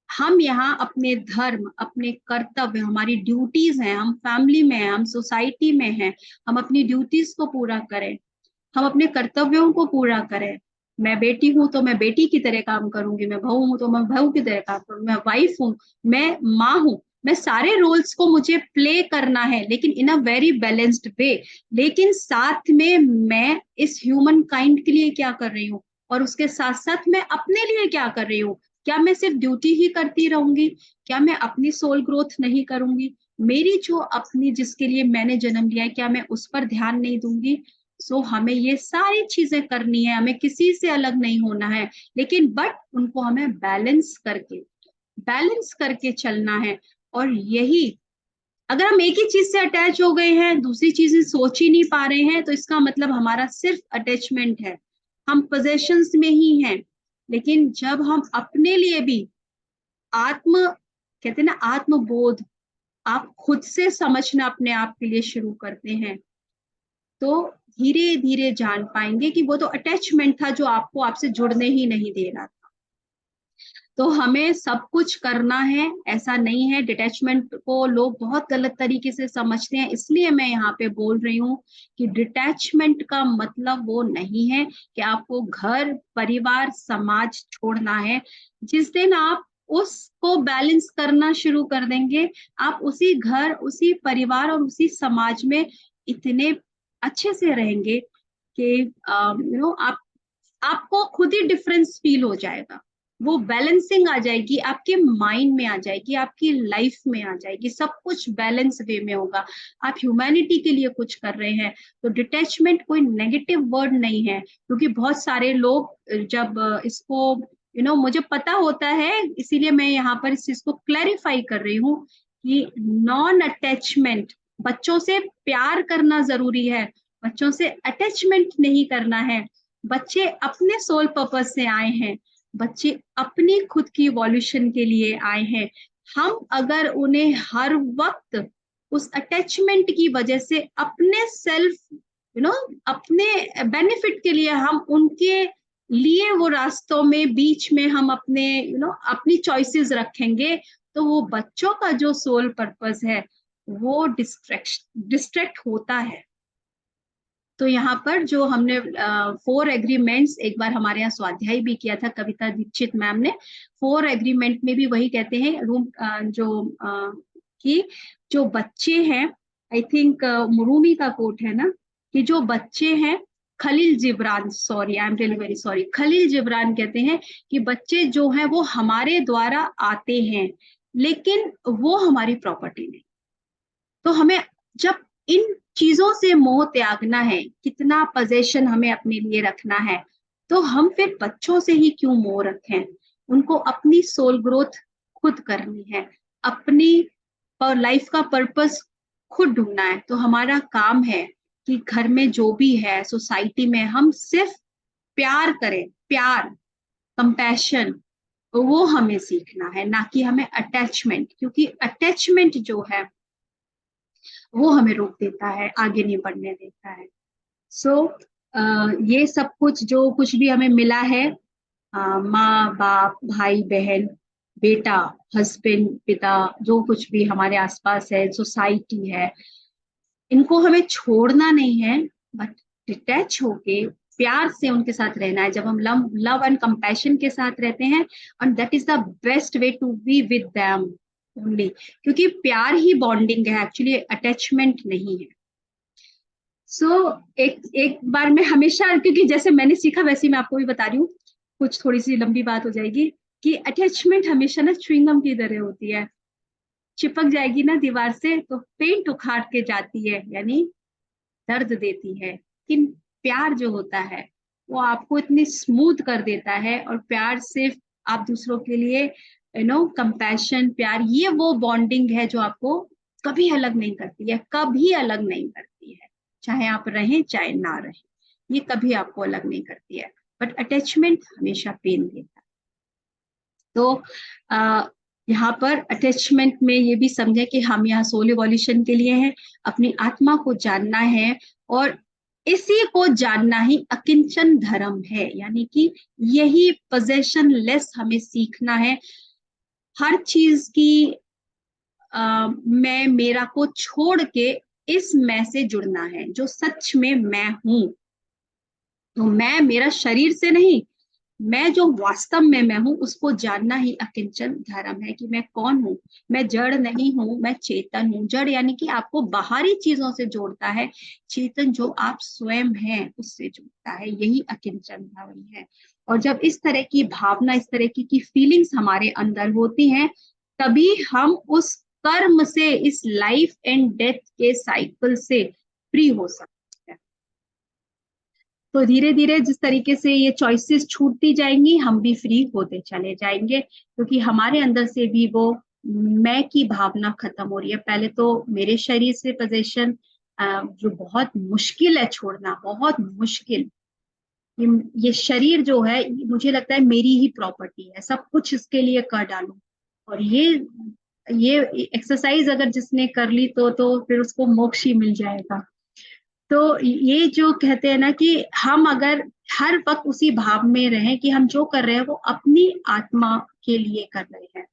हम यहाँ अपने धर्म, अपने कर्तव्य, हमारी ड्यूटीज हैं, हम फैमिली में हैं, हम सोसाइटी में हैं, हम अपनी ड्यूटीज को पूरा करें, हम अपने कर्तव्यों को पूरा करें। मैं बेटी हूं तो मैं बेटी की तरह काम करूंगी, मैं बहू हूं तो मैं बहू की तरह काम करूंगी, मैं वाइफ हूँ, मैं माँ हूँ, मैं सारे रोल्स को मुझे प्ले करना है, लेकिन इन अ वेरी बैलेंस्ड वे। लेकिन साथ में मैं इस ह्यूमन काइंड के लिए क्या कर रही हूँ, और उसके साथ साथ मैं अपने लिए क्या कर रही हूँ। क्या मैं सिर्फ ड्यूटी ही करती रहूंगी? क्या मैं अपनी सोल ग्रोथ नहीं करूंगी? मेरी जो अपनी जिसके लिए मैंने जन्म लिया है, क्या मैं उस पर ध्यान नहीं दूंगी? सो हमें ये सारी चीजें करनी है, हमें किसी से अलग नहीं होना है, लेकिन बट उनको हमें बैलेंस करके चलना है। और यही, अगर हम एक ही चीज से अटैच हो गए हैं, दूसरी चीजें सोच ही नहीं पा रहे हैं, तो इसका मतलब हमारा सिर्फ अटैचमेंट है, हम पोजेशंस में ही हैं। लेकिन जब हम अपने लिए भी कहते हैं ना, आत्मबोध, आप खुद से समझना अपने आप के लिए शुरू करते हैं, तो धीरे धीरे जान पाएंगे कि वो तो अटैचमेंट था जो आपको आपसे जुड़ने ही नहीं दे रहा था। तो हमें सब कुछ करना है, ऐसा नहीं है। डिटैचमेंट को लोग बहुत गलत तरीके से समझते हैं, इसलिए मैं यहाँ पे बोल रही हूँ कि डिटैचमेंट का मतलब वो नहीं है कि आपको घर परिवार समाज छोड़ना है। जिस दिन आप उसको बैलेंस करना शुरू कर देंगे, आप उसी घर, उसी परिवार और उसी समाज में इतने अच्छे से रहेंगे कि आप आपको खुद ही डिफरेंस फील हो जाएगा। वो बैलेंसिंग आ जाएगी, आपके माइंड में आ जाएगी, आपकी लाइफ में आ जाएगी, सब कुछ बैलेंस वे में होगा। आप ह्यूमैनिटी के लिए कुछ कर रहे हैं। तो डिटैचमेंट कोई नेगेटिव वर्ड नहीं है, क्योंकि बहुत सारे लोग जब इसको मुझे पता होता है, इसीलिए मैं यहाँ पर इस चीज को क्लैरिफाई कर रही हूँ कि नॉन अटैचमेंट, बच्चों से प्यार करना जरूरी है, बच्चों से अटैचमेंट नहीं करना है। बच्चे अपने सोल पर्पस से आए हैं, बच्चे अपनी खुद की इवोल्यूशन के लिए आए हैं। हम अगर उन्हें हर वक्त उस अटैचमेंट की वजह से अपने सेल्फ अपने बेनिफिट के लिए हम उनके लिए वो रास्तों में बीच में हम अपने अपनी चॉइसेस रखेंगे, तो वो बच्चों का जो सोल पर्पस है वो डिस्ट्रैक्ट होता है। तो यहाँ पर जो हमने 4 एग्रीमेंट्स एक बार हमारे यहाँ स्वाध्याय भी किया था कविता दीक्षित मैम ने, 4 एग्रीमेंट में भी वही कहते हैं कि जो बच्चे हैं, आई थिंक रूमी का कोट है ना, कि जो बच्चे हैं, Khalil Gibran, sorry I am really very sorry, Khalil Gibran कहते हैं कि बच्चे जो हैं वो हमारे द्वारा आते हैं, लेकिन वो हमारी प्रॉपर्टी नहीं। तो हमें जब इन चीजों से मोह त्यागना है, कितना पोजेशन हमें अपने लिए रखना है, तो हम फिर बच्चों से ही क्यों मोह रखें। उनको अपनी सोल ग्रोथ खुद करनी है, अपनी लाइफ का पर्पस खुद ढूंढना है। तो हमारा काम है कि घर में जो भी है, सोसाइटी में, हम सिर्फ प्यार करें, प्यार, कंपैशन, वो हमें सीखना है, ना कि हमें अटैचमेंट, क्योंकि अटैचमेंट जो है वो हमें रोक देता है, आगे नहीं बढ़ने देता है। ये सब कुछ जो कुछ भी हमें मिला है, माँ बाप, भाई बहन, बेटा, हस्बैंड, पिता, जो कुछ भी हमारे आसपास है, सोसाइटी है, इनको हमें छोड़ना नहीं है, बट डिटैच होके प्यार से उनके साथ रहना है। जब हम लव एंड कंपैशन के साथ रहते हैं, and that is the best way to be with them only, क्योंकि प्यार ही बॉन्डिंग है, एक्चुअली अटैचमेंट नहीं है। एक बार मैं हमेशा, क्योंकि जैसे मैंने सीखा वैसे मैं आपको भी बता रही हूँ, कुछ थोड़ी सी लंबी बात हो जाएगी कि अटैचमेंट हमेशा ना च्युइंगम की तरह होती है, चिपक जाएगी ना दीवार से तो पेंट उखाड़ के जाती है, यानी दर्द देती है। लेकिन प्यार जो होता है वो आपको इतनी स्मूथ कर देता है, और प्यार सिर्फ आप दूसरों के लिए कंपैशन, प्यार, ये वो बॉन्डिंग है जो आपको कभी अलग नहीं करती है, कभी अलग नहीं करती है, चाहे आप रहें चाहे ना रहें, ये कभी आपको अलग नहीं करती है। बट अटैचमेंट हमेशा पेन देता है। तो यहाँ पर अटैचमेंट में ये भी समझे कि हम यहाँ सोल इवोल्यूशन के लिए हैं, अपनी आत्मा को जानना है, और इसी को जानना ही अकिंचन धर्म है, यानी कि यही पोजेशन लेस हमें सीखना है। हर चीज की मैं मेरा को छोड़ के इस मैं से जुड़ना है, जो सच में मैं हूं। तो मैं मेरा शरीर से नहीं, मैं जो वास्तव में मैं हूं उसको जानना ही अकिंचन धर्म है, कि मैं कौन हूं। मैं जड़ नहीं हूं, मैं चेतन हूं। जड़ यानी कि आपको बाहरी चीजों से जोड़ता है, चेतन जो आप स्वयं हैं उससे जुड़ता है, यही अकिंचन धर्म है। और जब इस तरह की भावना, इस तरह की फीलिंग्स हमारे अंदर होती हैं, तभी हम उस कर्म से, इस लाइफ एंड डेथ के साइकिल से फ्री हो सकते हैं। तो धीरे धीरे जिस तरीके से ये चॉइसेस छूटती जाएंगी, हम भी फ्री होते चले जाएंगे, क्योंकि हमारे अंदर से भी वो मैं की भावना खत्म हो रही है। पहले तो मेरे शरीर से पोजेशन जो बहुत मुश्किल है छोड़ना, बहुत मुश्किल। ये शरीर जो है, मुझे लगता है मेरी ही प्रॉपर्टी है, सब कुछ इसके लिए कर डालूं। और ये एक्सरसाइज अगर जिसने कर ली तो फिर उसको मोक्ष ही मिल जाएगा। तो ये जो कहते हैं ना कि हम अगर हर वक्त उसी भाव में रहें कि हम जो कर रहे हैं वो अपनी आत्मा के लिए कर रहे हैं,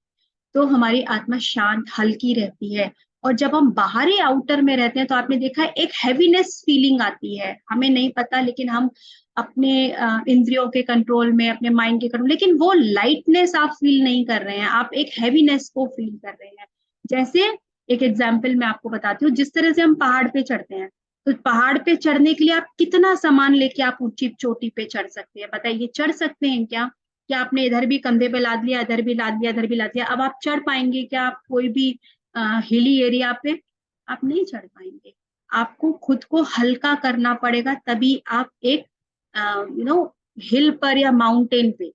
तो हमारी आत्मा शांत, हल्की रहती है। और जब हम बाहरी आउटर में रहते हैं तो आपने देखा है एक हैवीनेस फीलिंग आती है, हमें नहीं पता, लेकिन हम अपने इंद्रियों के कंट्रोल में, अपने माइंड के कंट्रोल, लेकिन वो लाइटनेस आप फील नहीं कर रहे हैं, आप एक हैवीनेस को फील कर रहे हैं। जैसे एक एग्जाम्पल मैं आपको बताती हूँ, जिस तरह से हम पहाड़ पे चढ़ते हैं, तो पहाड़ पे चढ़ने के लिए आप कितना सामान लेके आप ऊंची चोटी पे चढ़ सकते हैं, बताइए चढ़ सकते हैं क्या? क्या आपने इधर भी कंधे पे लाद लिया, इधर भी लाद लिया, इधर भी लाद लिया, अब आप चढ़ पाएंगे क्या? आप कोई भी हिली एरिया पे आप नहीं चढ़ पाएंगे। आपको खुद को हल्का करना पड़ेगा, तभी आप एक हिल पर या माउंटेन पे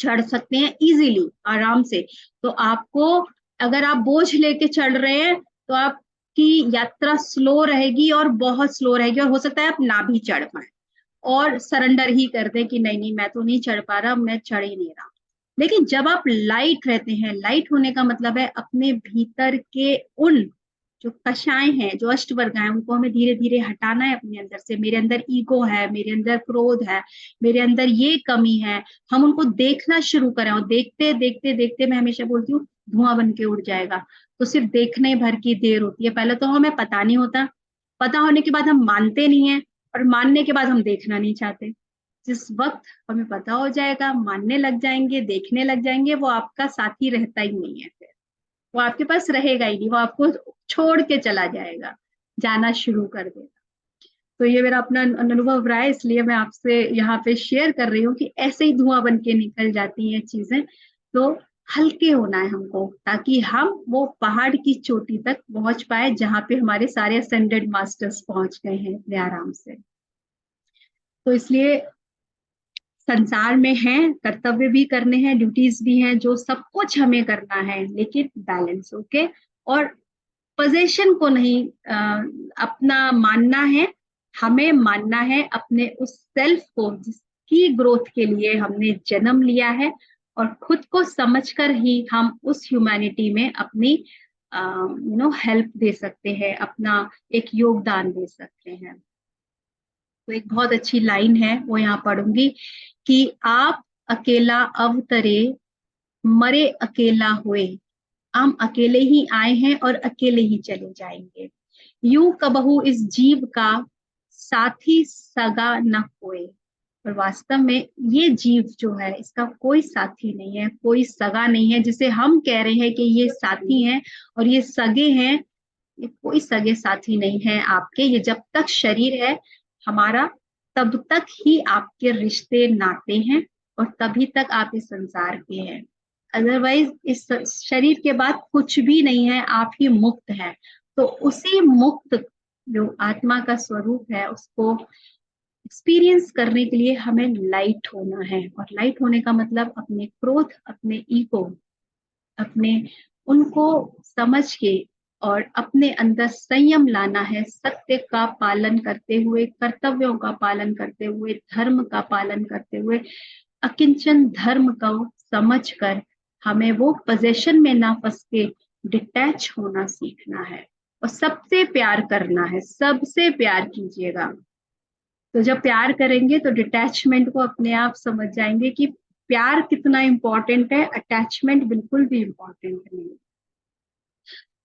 चढ़ सकते हैं इजीली, आराम से। तो आपको, अगर आप बोझ लेके चढ़ रहे हैं तो आपकी यात्रा स्लो रहेगी, और बहुत स्लो रहेगी, और हो सकता है आप ना भी चढ़ पाए और सरेंडर ही कर दें कि नहीं नहीं, मैं तो नहीं चढ़ पा रहा, मैं चढ़ ही नहीं रहा। लेकिन जब आप लाइट रहते हैं, लाइट होने का मतलब है अपने भीतर के उन जो कषाय हैं, जो अष्टवर्ग हैं, उनको हमें धीरे धीरे हटाना है अपने अंदर से। मेरे अंदर ईगो है, मेरे अंदर क्रोध है, मेरे अंदर ये कमी है, हम उनको देखना शुरू करें। और देखते देखते देखते, मैं हमेशा बोलती हूँ, धुआं बन के उड़ जाएगा। तो सिर्फ देखने भर की देर होती है, पहले तो हमें पता नहीं होता, पता होने के बाद हम मानते नहीं है, और मानने के बाद हम देखना नहीं चाहते। जिस वक्त हमें पता हो जाएगा, मानने लग जाएंगे, देखने लग जाएंगे, वो आपका साथी रहता ही नहीं है, फिर वो आपके पास रहेगा ही नहीं, वो आपको छोड़ के चला जाएगा, जाना शुरू कर देगा। तो ये मेरा अपना अनुभव रहा है, इसलिए मैं आपसे यहाँ पे शेयर कर रही हूँ कि ऐसे ही धुआं बन के निकल जाती हैं चीजें। तो हल्के होना है हमको, ताकि हम वो पहाड़ की चोटी तक पहुंच पाए जहाँ पे हमारे सारे असेंडेड मास्टर्स पहुंच गए हैं इतने आराम से। तो इसलिए संसार में हैं, कर्तव्य भी करने हैं, ड्यूटीज भी हैं, जो सब कुछ हमें करना है, लेकिन बैलेंस होके। और पोजीशन को नहीं अपना मानना है, हमें मानना है अपने उस सेल्फ को जिसकी ग्रोथ के लिए हमने जन्म लिया है, और खुद को समझकर ही हम उस ह्यूमैनिटी में अपनी हेल्प दे सकते हैं, अपना एक योगदान दे सकते हैं। तो एक बहुत अच्छी लाइन है, वो यहाँ पढ़ूंगी कि आप अकेला अवतरे, मरे अकेला हुए, हम अकेले ही आए हैं और अकेले ही चले जाएंगे। यूं कबहू इस जीव का साथी सगा न कोई। और वास्तव में ये जीव जो है, इसका कोई साथी नहीं है, कोई सगा नहीं है, जिसे हम कह रहे हैं कि ये साथी हैं और ये सगे हैं, ये कोई सगे साथी नहीं है आपके। ये जब तक शरीर है हमारा, तब तक ही आपके रिश्ते नाते हैं, और तभी तक आप इस संसार के हैं। अदरवाइज इस शरीर के बाद कुछ भी नहीं है, आप ही मुक्त है। तो उसी मुक्त जो आत्मा का स्वरूप है उसको एक्सपीरियंस करने के लिए हमें लाइट होना है। और लाइट होने का मतलब अपने क्रोध, अपने ईगो, अपने उनको समझ के और अपने अंदर संयम लाना है, सत्य का पालन करते हुए, कर्तव्यों का पालन करते हुए, धर्म का पालन करते हुए, अकिंचन धर्म को समझकर हमें वो पोजीशन में ना फंस के डिटैच होना सीखना है और सबसे प्यार करना है। सबसे प्यार कीजिएगा। तो जब प्यार करेंगे तो डिटैचमेंट को अपने आप समझ जाएंगे कि प्यार कितना इंपॉर्टेंट है, अटैचमेंट बिल्कुल भी इंपॉर्टेंट नहीं।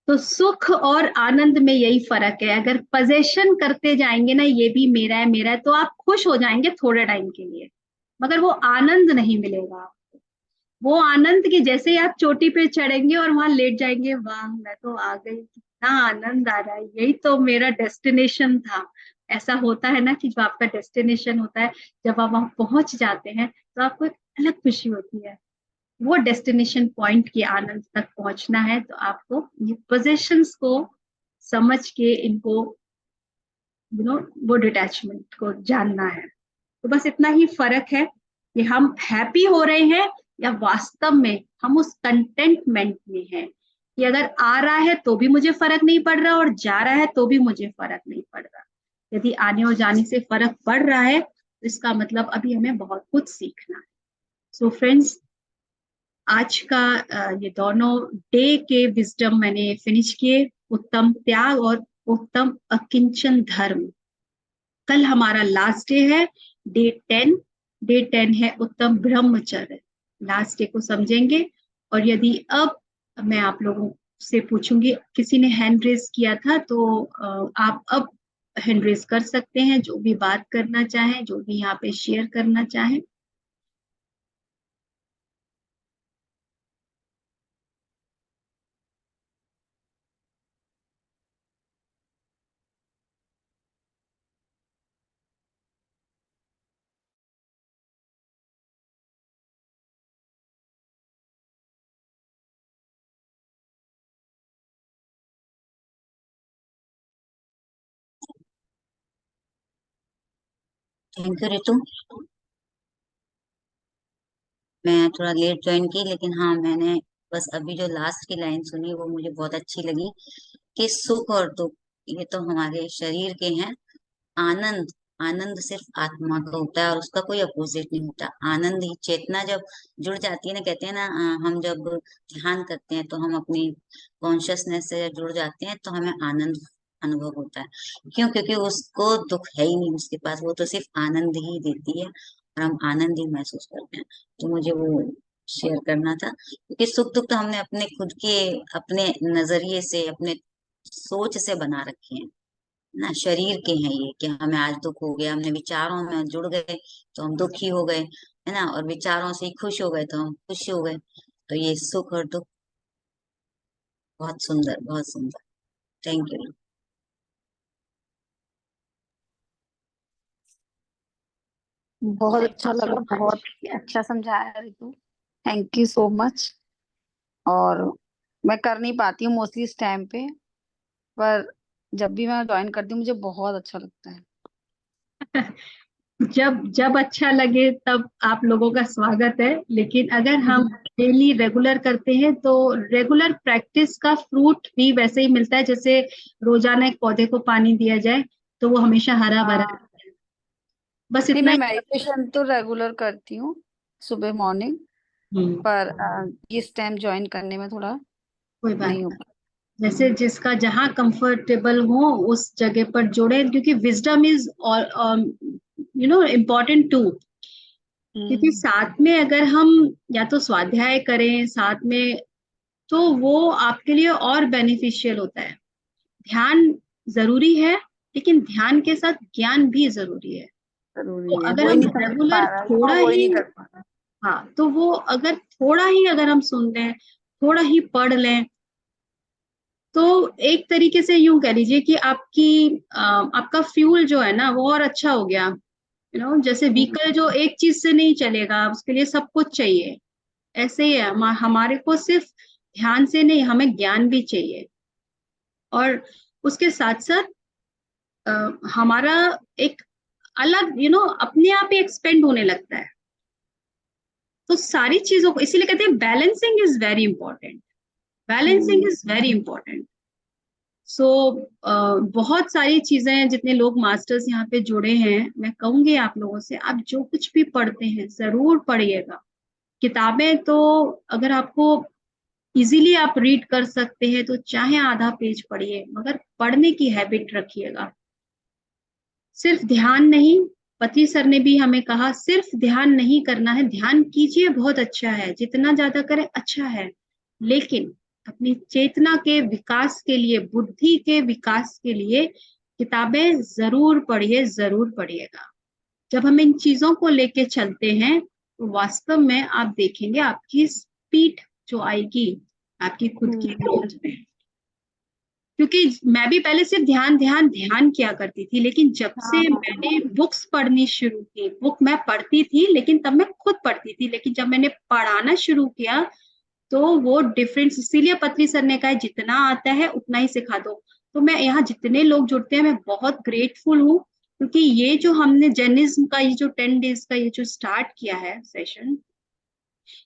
तो सुख और आनंद में यही फर्क है। अगर पोजेशन करते जाएंगे ना, ये भी मेरा है मेरा है, तो आप खुश हो जाएंगे थोड़े टाइम के लिए, मगर वो आनंद नहीं मिलेगा आपको। वो आनंद की जैसे ही आप चोटी पे चढ़ेंगे और वहां लेट जाएंगे, वाह मैं तो आ गई, कितना आनंद आ रहा है, यही तो मेरा डेस्टिनेशन था। ऐसा होता है ना कि जो आपका डेस्टिनेशन होता है, जब आप वहां पहुंच जाते हैं तो आपको एक अलग खुशी होती है। वो डेस्टिनेशन पॉइंट के आनंद तक पहुंचना है तो आपको ये पोजीशंस को समझ के इनको वो डिटैचमेंट को जानना है। तो बस इतना ही फर्क है कि हम हैप्पी हो रहे हैं या वास्तव में हम उस कंटेंटमेंट में हैं कि अगर आ रहा है तो भी मुझे फर्क नहीं पड़ रहा और जा रहा है तो भी मुझे फर्क नहीं पड़ रहा। यदि आने और जाने से फर्क पड़ रहा है तो इसका मतलब अभी हमें बहुत कुछ सीखना है। सो फ्रेंड्स, आज का ये दोनों डे के विजडम मैंने फिनिश किए, उत्तम त्याग और उत्तम अकिंचन धर्म। कल हमारा लास्ट डे है, डे 10। डे 10 है उत्तम ब्रह्मचर्य। लास्ट डे को समझेंगे। और यदि अब मैं आप लोगों से पूछूंगी, किसी ने हैंड रेज किया था तो आप अब हैंड रेज कर सकते हैं, जो भी बात करना चाहें, जो भी यहाँ पे शेयर करना चाहें। Thank you Ritu. मैं थोड़ा लेट ज्वाइन की, लेकिन हाँ मैंने बस अभी जो लास्ट की लाइन सुनी वो मुझे बहुत अच्छी लगी कि सुख और दुख ये तो हमारे शरीर के हैं। आनंद, आनंद सिर्फ आत्मा का होता है और उसका कोई अपोजिट नहीं होता। आनंद ही चेतना जब जुड़ जाती है ना, कहते हैं ना हम जब ध्यान करते हैं तो हम अपनी कॉन्शियसनेस से जुड़ जाते हैं तो हमें आनंद अनुभव होता है। क्यों? क्योंकि उसको दुख है ही नहीं उसके पास, वो तो सिर्फ आनंद ही देती है और हम आनंद ही महसूस करते हैं। तो मुझे वो शेयर करना था, क्योंकि सुख दुख तो हमने अपने खुद के अपने नजरिए से अपने सोच से बना रखे हैं ना। शरीर के हैं ये कि हमें आज दुख हो गया, हमने विचारों में जुड़ गए तो हम दुखी हो गए, है ना, और विचारों से ही खुश हो गए तो हम खुश हो गए। तो ये सुख और दुख बहुत सुंदर, बहुत सुंदर। Thank you. बहुत अच्छा लगा, बहुत अच्छा समझाया Ritu. Thank you so much. और मैं कर नहीं पाती हूँ मोस्टली इस टाइम पे, पर जब भी मैं ज्वाइन करती हूँ मुझे बहुत अच्छा लगता है। जब जब अच्छा लगे तब आप लोगों का स्वागत है। लेकिन अगर हम डेली रेगुलर करते हैं तो रेगुलर प्रैक्टिस का फ्रूट भी वैसे ही मिलता है, जैसे रोजाना एक पौधे को पानी दिया जाए तो वो हमेशा हरा भरा हाँ, रहता है। बस नहीं इतना मैं ही। मेडिटेशन तो रेगुलर करती हूँ सुबह मॉर्निंग, हम्म, पर इस टाइम ज्वाइन करने में थोड़ा कोई बात नहीं हो नहीं। जैसे जिसका जहाँ कंफर्टेबल हो उस जगह पर जुड़े, क्योंकि विजडम इज इम्पोर्टेंट टू। क्योंकि पाया। साथ में अगर हम या तो स्वाध्याय करें साथ में, तो वो आपके लिए और बेनिफिशियल होता है। ध्यान जरूरी है, लेकिन ध्यान के साथ ज्ञान भी जरूरी है। तो जरूरी है, अगर वही हम नहीं समझ पा रेगुलर रहा है थोड़ा तो वही ही, नहीं कर पा रहा। हाँ, तो वो अगर थोड़ा ही अगर हम सुन लें, थोड़ा ही पढ़ लें, तो एक तरीके से यूं कह लीजिए कि आपका फ्यूल जो है ना वो और अच्छा हो गया। जैसे व्हीकल जो एक चीज से नहीं चलेगा, उसके लिए सब कुछ चाहिए, ऐसे ही है हमारे को सिर्फ ध्यान से नहीं, हमें ज्ञान भी चाहिए। और उसके साथ साथ हमारा एक अलग अपने आप ही एक्सपेंड होने लगता है। तो सारी चीजों को इसीलिए कहते हैं balancing is very important, balancing is very important. So बहुत सारी चीजें हैं, जितने लोग मास्टर्स यहाँ पे जुड़े हैं, मैं कहूंगी आप लोगों से, आप जो कुछ भी पढ़ते हैं जरूर पढ़िएगा। किताबें तो अगर आपको इजीली आप रीड कर सकते हैं तो चाहे आधा पेज पढ़िए, मगर पढ़ने की हैबिट रखिएगा। सिर्फ ध्यान नहीं, पति सर ने भी हमें कहा सिर्फ ध्यान नहीं करना है, ध्यान कीजिए बहुत अच्छा है, जितना ज्यादा करें अच्छा है, लेकिन अपनी चेतना के विकास के लिए, बुद्धि के विकास के लिए किताबें जरूर पढ़िए, जरूर पढ़िएगा। जब हम इन चीजों को लेके चलते हैं तो वास्तव में आप देखेंगे आपकी स्पीड जो आएगी आपकी खुद की ग्रोथ में। क्योंकि मैं भी पहले सिर्फ ध्यान ध्यान ध्यान किया करती थी, लेकिन जब से मैंने बुक्स पढ़नी शुरू की, बुक मैं पढ़ती थी लेकिन तब मैं खुद पढ़ती थी, लेकिन जब मैंने पढ़ाना शुरू किया तो वो डिफरेंस, इसीलिए पत्री सर ने कहा जितना आता है उतना ही सिखा दो। तो मैं यहाँ जितने लोग जुड़ते हैं मैं बहुत ग्रेटफुल हूँ, क्योंकि ये जो हमने जैनिज्म का ये जो 10 डेज का ये जो स्टार्ट किया है सेशन,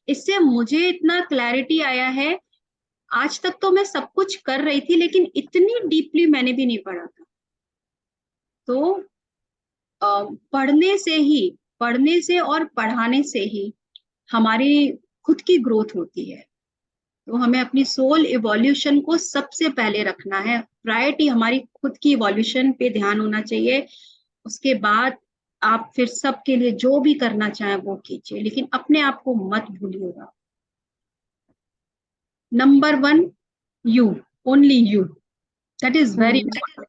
इससे मुझे इतना क्लैरिटी आया है। आज तक तो मैं सब कुछ कर रही थी लेकिन इतनी डीपली मैंने भी नहीं पढ़ा था। तो पढ़ने से और पढ़ाने से ही हमारी खुद की ग्रोथ होती है। तो हमें अपनी सोल इवोल्यूशन को सबसे पहले रखना है, प्रायोरिटी हमारी खुद की इवोल्यूशन पे ध्यान होना चाहिए। उसके बाद आप फिर सबके लिए जो भी करना चाहें वो कीजिए, लेकिन अपने आप को मत भूलिएगा। Number 1 you, only you, that is very important.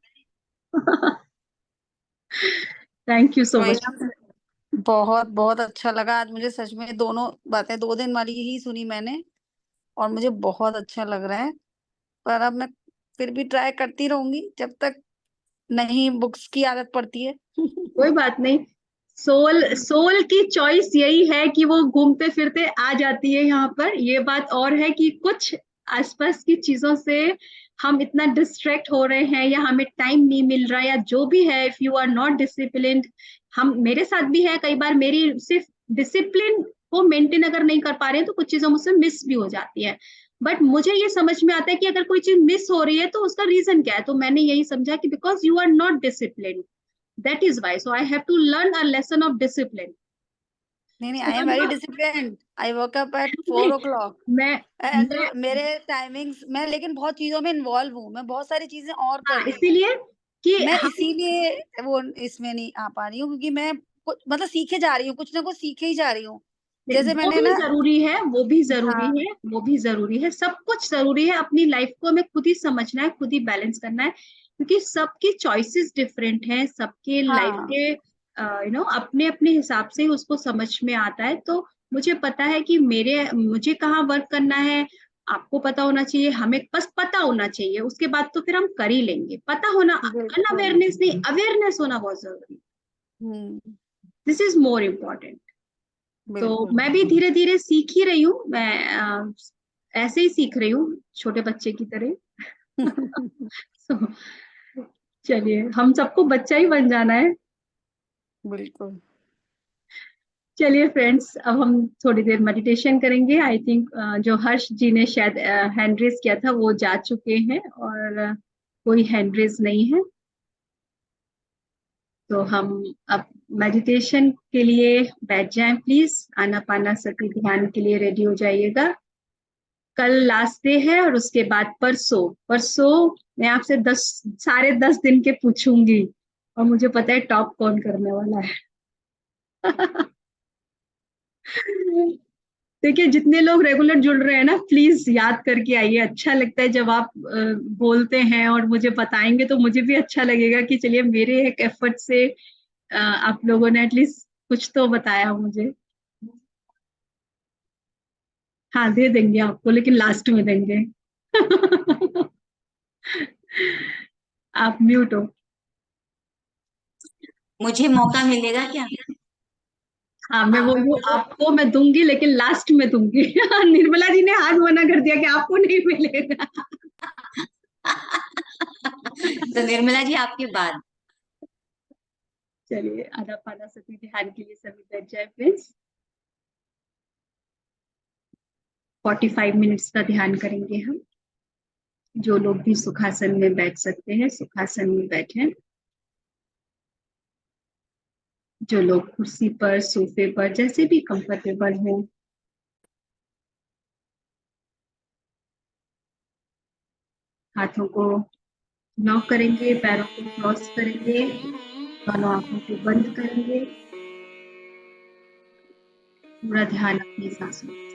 Thank you so much. बहुत बहुत अच्छा लगा आज मुझे, सच में दोनों बातें 2 दिन वाली ही सुनी मैंने और मुझे बहुत अच्छा लग रहा है। पर अब मैं फिर भी ट्राई करती रहूंगी जब तक नहीं बुक्स की आदत पड़ती है। कोई बात नहीं, सोल की चॉइस यही है कि वो घूमते फिरते आ जाती है यहाँ पर। ये बात और है कि कुछ आसपास की चीजों से हम इतना डिस्ट्रैक्ट हो रहे हैं, या हमें टाइम नहीं मिल रहा, या जो भी है, if you are not disciplined. हम मेरे साथ भी है, कई बार मेरी सिर्फ डिसिप्लिन को मेंटेन अगर नहीं कर पा रहे हैं तो कुछ चीजों मुझसे मिस भी हो जाती है। बट मुझे ये समझ में आता है कि अगर कोई चीज मिस हो रही है तो उसका रीजन क्या है। तो मैंने यही समझा कि because you are not discipline, that is why, so I have to learn a lesson of discipline. नहीं, I am very disciplined. I work up at 4 o'clock मैं मेरे टाइमिंग्स, मैं लेकिन बहुत चीजों में इन्वॉल्व हूँ, मैं बहुत सारी चीजें और कर रही हूँ। इसीलिए कि मैं इसीलिए वो इसमें नहीं आ पा रही हूँ, क्योंकि मैं मतलब सीखे जा रही हूँ, कुछ ना कुछ सीखे ही जा रही हूँ। जैसे वो मैंने भी ना, जरूरी है, वो भी जरूरी हाँ, है, वो भी जरूरी है, सब कुछ जरूरी है। अपनी लाइफ को हमें खुद ही समझना है, खुद ही बैलेंस करना है, क्योंकि सबकी चॉइसेस डिफरेंट हैं, सबके लाइफ हाँ, के अपने अपने हिसाब से उसको समझ में आता है। तो मुझे पता है कि मुझे कहाँ वर्क करना है, आपको पता होना चाहिए, हमें बस पता होना चाहिए, उसके बाद तो फिर हम कर ही लेंगे। पता होना, बिल्कुल, अनअवेयरनेस नहीं, अवेयरनेस होना बहुत जरूरी, दिस इज मोर इम्पोर्टेंट। तो बिल्कुल। मैं भी धीरे धीरे सीख ही रही हूँ, मैं ऐसे ही सीख रही हूँ छोटे बच्चे की तरह। So, चलिए, हम सबको बच्चा ही बन जाना है। बिल्कुल। चलिए फ्रेंड्स, अब हम थोड़ी देर मेडिटेशन करेंगे। आई थिंक जो हर्ष जी ने शायद हैंड रेज किया था वो जा चुके हैं, और कोई हैंड रेज नहीं है। तो हम अब मेडिटेशन के लिए बैठ जाएं प्लीज। आनापानासती ध्यान के लिए रेडी हो जाइएगा। कल लास्ट डे है, और उसके बाद परसों मैं आपसे 10 दिन के पूछूंगी, और मुझे पता है टॉप कौन करने वाला है। देखिए, जितने लोग रेगुलर जुड़ रहे हैं ना, प्लीज याद करके आइए। अच्छा लगता है जब आप बोलते हैं और मुझे बताएंगे, तो मुझे भी अच्छा लगेगा कि चलिए मेरे एक एफर्ट से आप लोगों ने एटलीस्ट कुछ तो बताया मुझे। हाँ, दे देंगे आपको, लेकिन लास्ट में देंगे। आप म्यूट हो। मुझे मौका मिलेगा क्या? हाँ, वो आपको मैं दूंगी, लेकिन लास्ट में दूंगी। निर्मला जी ने हाथ मना कर दिया कि आपको नहीं मिलेगा। तो निर्मला जी आपके बाद। चलिए, आनापानसति ध्यान के लिए सभी बैठ जाए प्लीज। 45 मिनट्स का ध्यान करेंगे हम। जो लोग भी सुखासन में बैठ सकते हैं सुखासन में बैठे। जो लोग कुर्सी पर, सोफे पर, जैसे भी कंफर्टेबल हो। हाथों को लॉक करेंगे, पैरों को क्रॉस करेंगे, दोनों आंखों को बंद करेंगे। पूरा ध्यान अपनी सांसों में।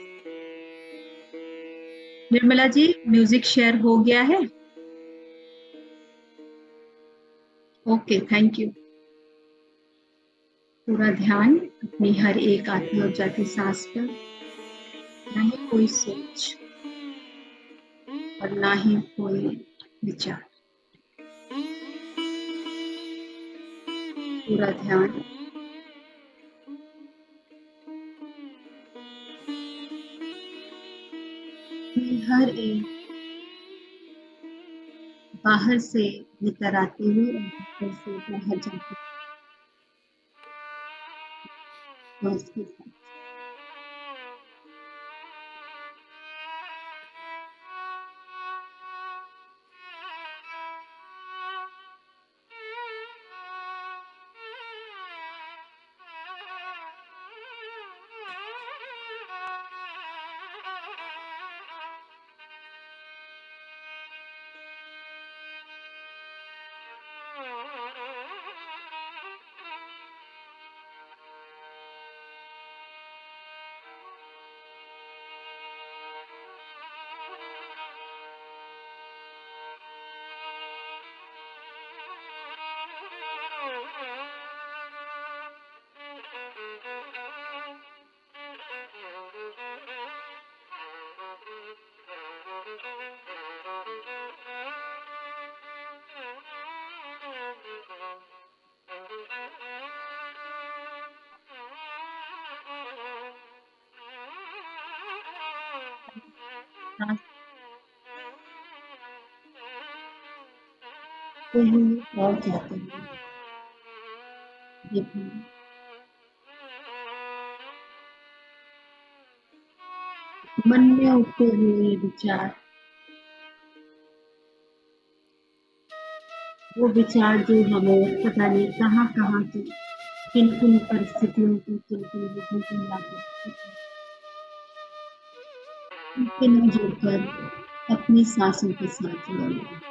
निर्मला जी, म्यूजिक शेयर हो गया है? Okay, thank you. पूरा ध्यान अपनी हर एक आती और जाती सांस पर। ना ही कोई सोच और ना ही कोई विचार। पूरा ध्यान अपनी हर एक बाहर से भीतर आते हुए और भीतर से बाहर जाते हुए श्वास के साथ। सांस को ही और जाते हुए देखिए। मन में उठते हुए विचार, वो विचार जो हमें पता नहीं कहाँ कहाँ से, किन किन परिस्थितियों को, किन किन लोगों को ला करते हैं, उनके न जुड़कर अपनी सांसों के साथ जुड़ेंगे।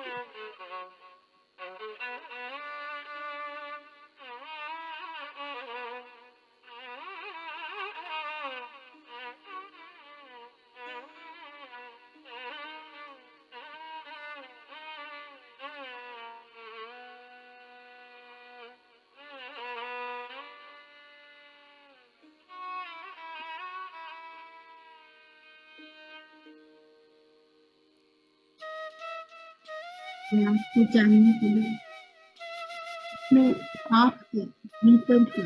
आपको जानने के लिए अपने आप के भीतर के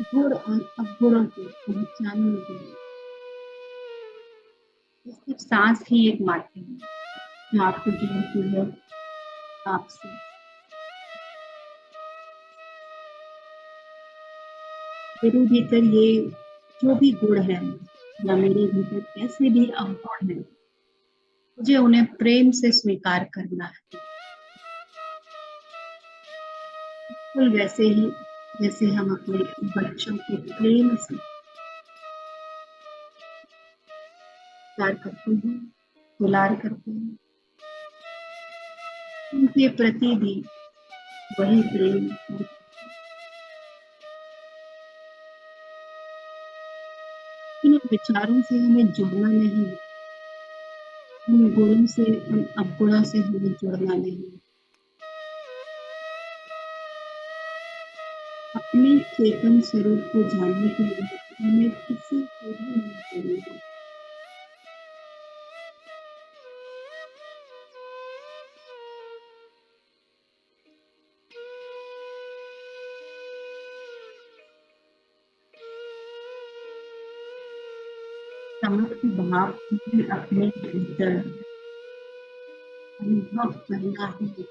गुण और अवगुणों को पहचानने के लिए सिर्फ सांस ही एक माध्यम है जो आपको जोड़ती है आपसे। मेरे भीतर ये जो भी गुण है या मेरे भीतर कैसे भी अवगुण है, मुझे उन्हें प्रेम से स्वीकार करना है। बिल्कुल वैसे ही जैसे हम अपने बच्चों को प्रेम से प्यार करते हैं, दुलार करते हैं, उनके प्रति भी वही प्रेम। इन विचारों से हमें जुड़ना नहीं, उन गुणों से, उन अवगुणों से हमें जुड़ना नहीं। अपने चेतन स्वरूप को जानने के लिए हमें किसी को भी नहीं जोड़ना। समृद्धि भाव भी अपने भीतर अनुभव करना ही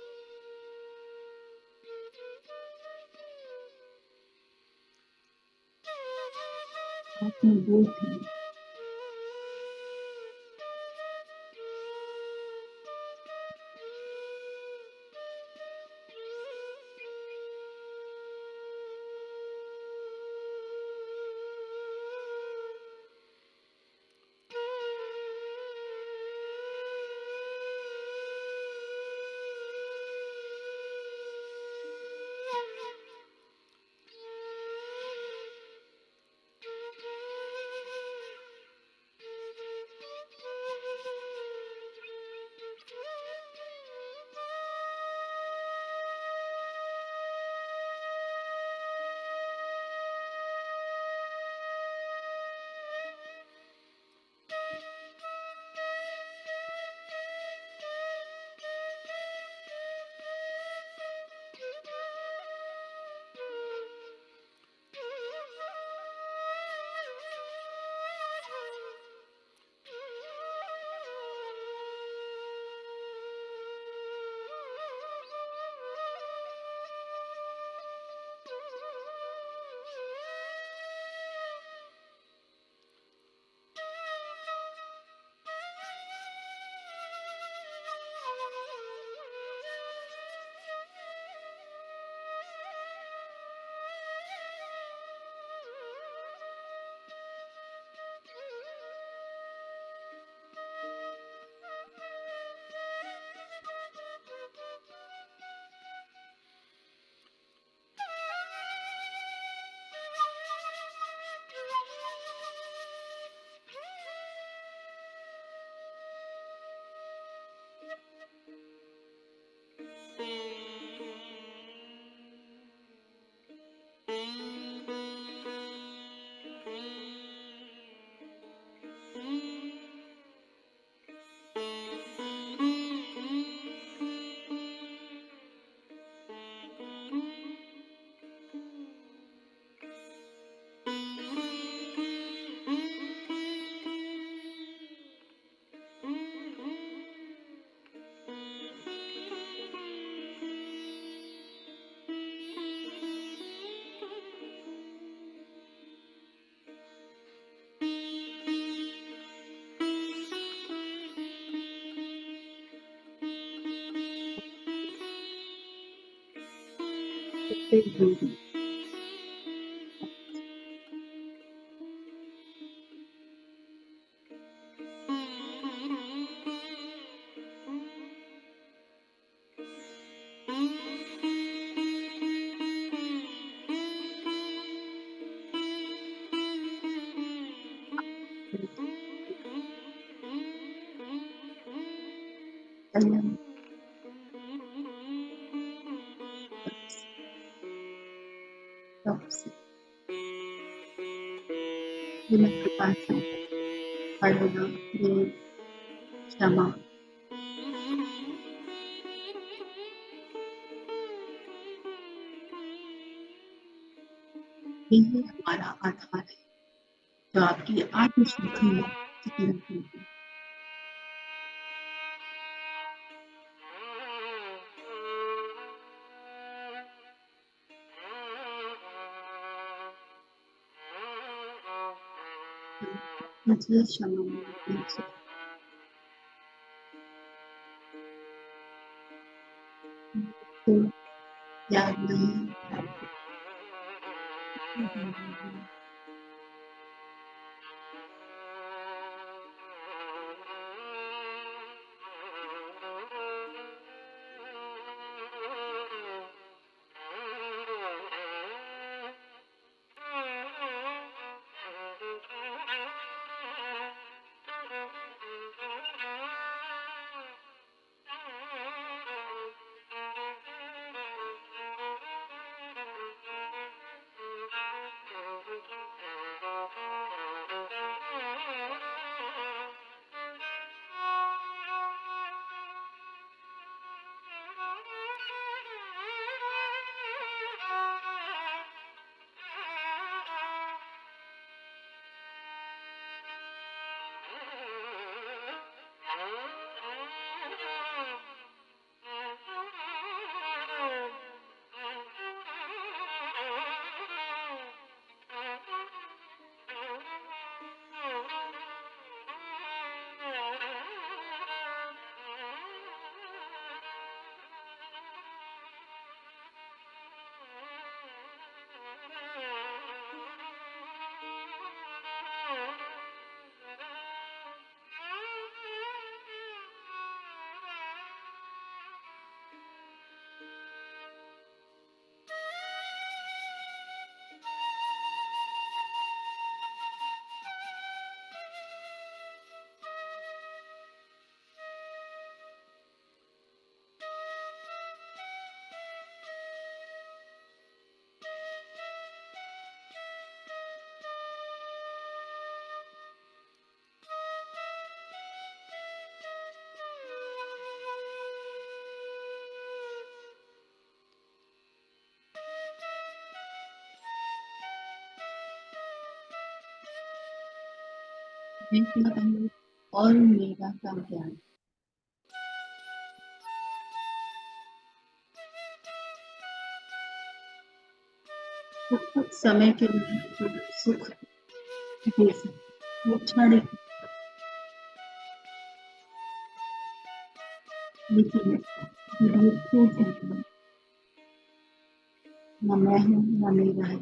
आत्मबोध है। क्षमा यही हमारा आधार है जो आपकी आत्मशुद्धि में स्थिति रखती है। मुझे क्षमा कीजिए। तो याद नहीं मैं क्या कहूँ, और मेरा काम क्या है। कुछ समय के लिए सुख दे सकते, वो क्षण है, लेकिन ये टूट जाती है, न मैं हूँ न मेरा है।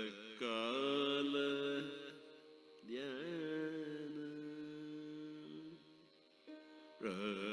प्रातःकाल ध्यान प्रातःकाल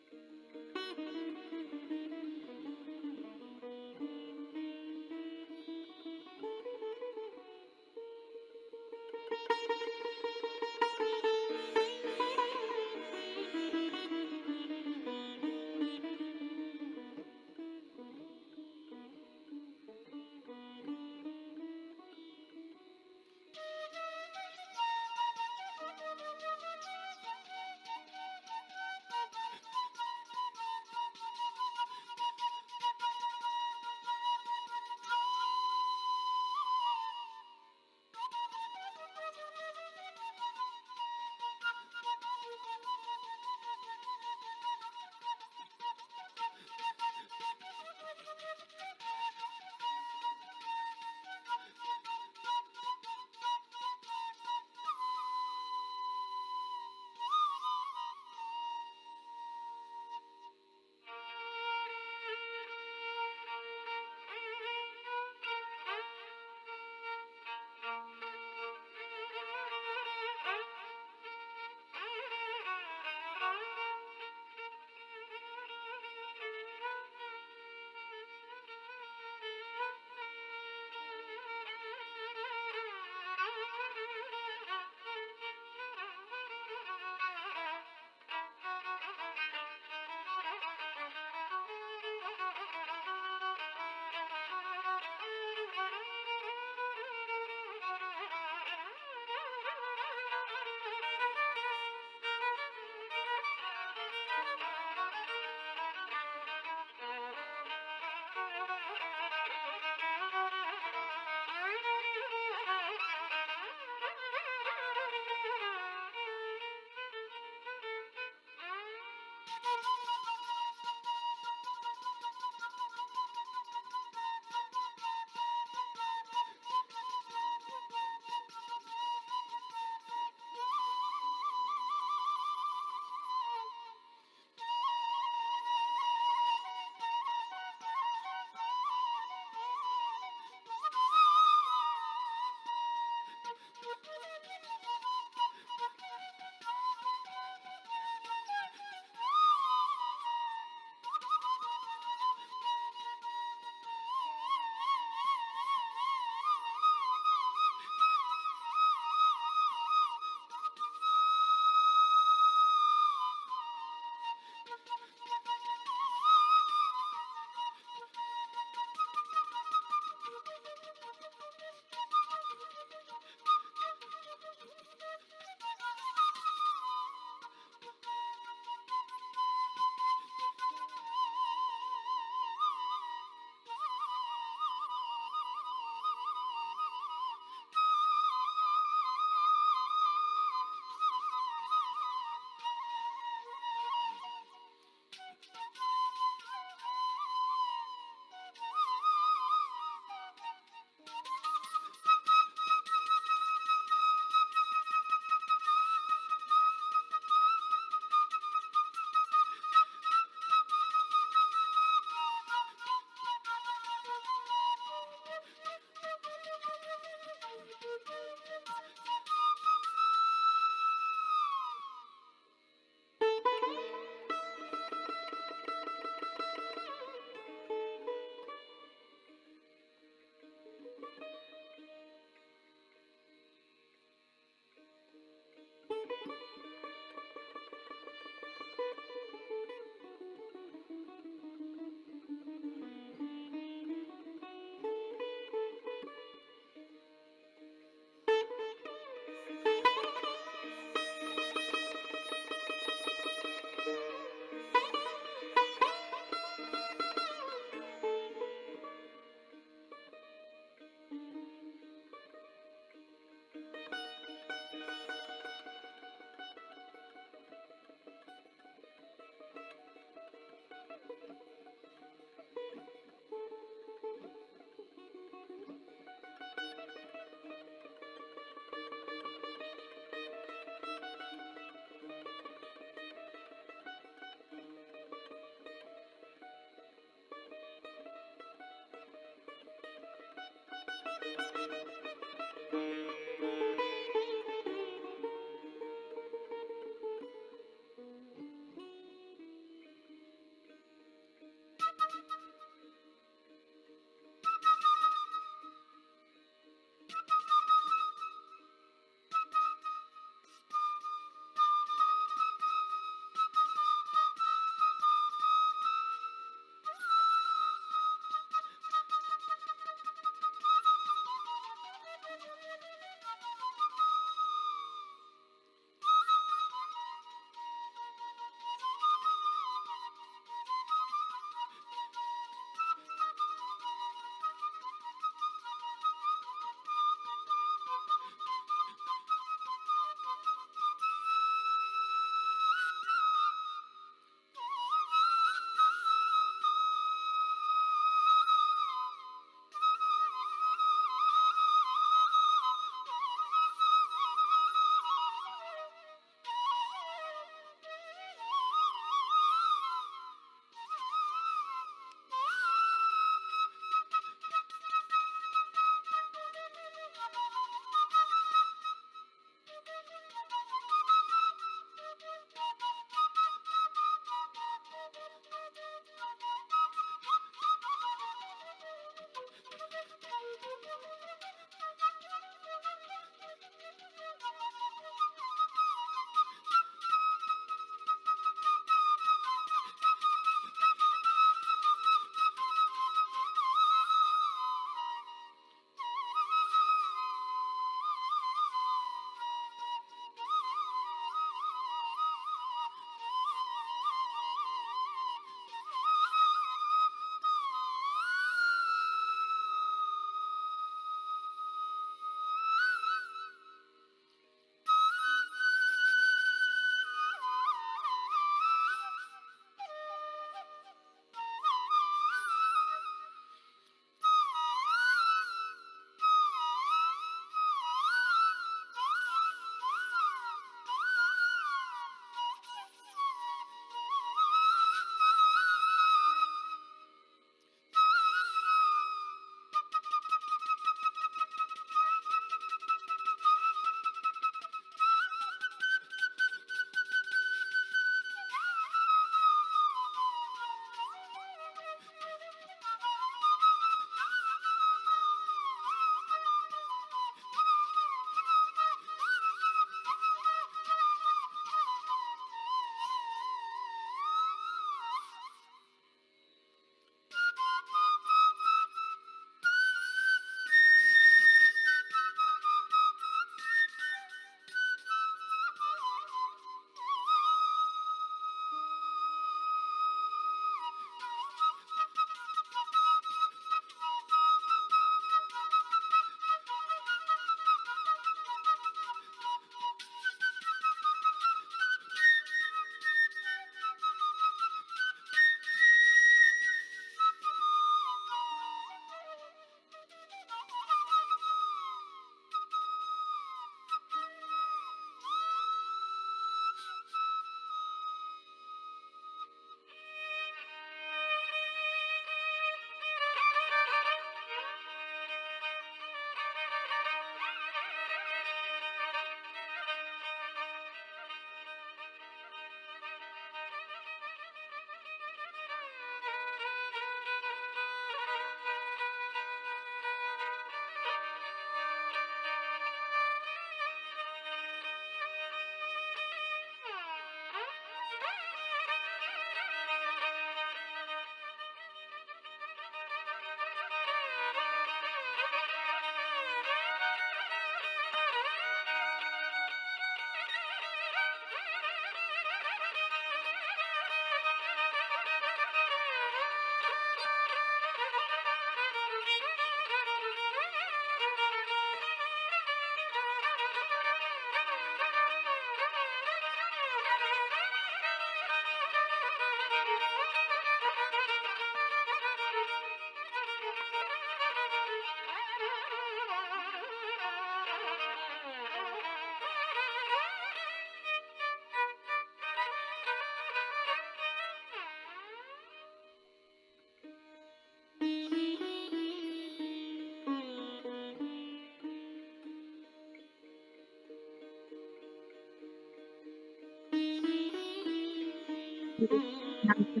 ध्यान से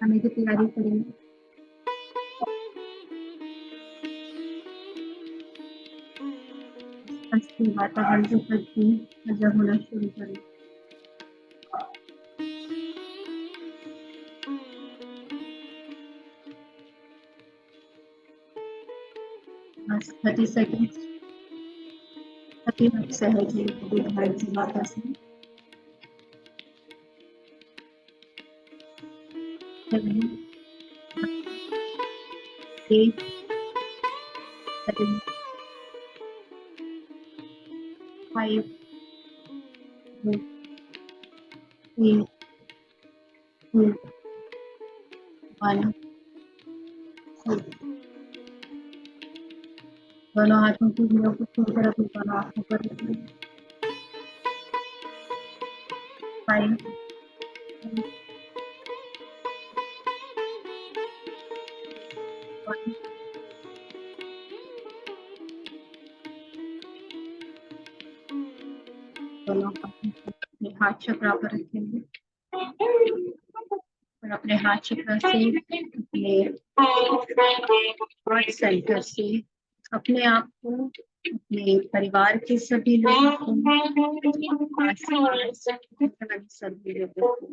हमें की तैयारी करेंगे। अस्सी वातावरण से शक्ति नजर होना शुरू करें। बस 30 सेकेंड 30 मिनट से है जी ध्यान से माता से 7 8 7 5 4 3 2 1 दोनों हाथों की उंगलियों को पूरी तरह से दोनों आंखों पर रखें। 5 1 दोनों हाथों को अपने हाथ चक्रा पर रखेंगे और अपने हाथ चक्रा से अपने हार्ट सेंटर से अपने आप को अपने परिवार के सभी लोगों को सभी लोगों को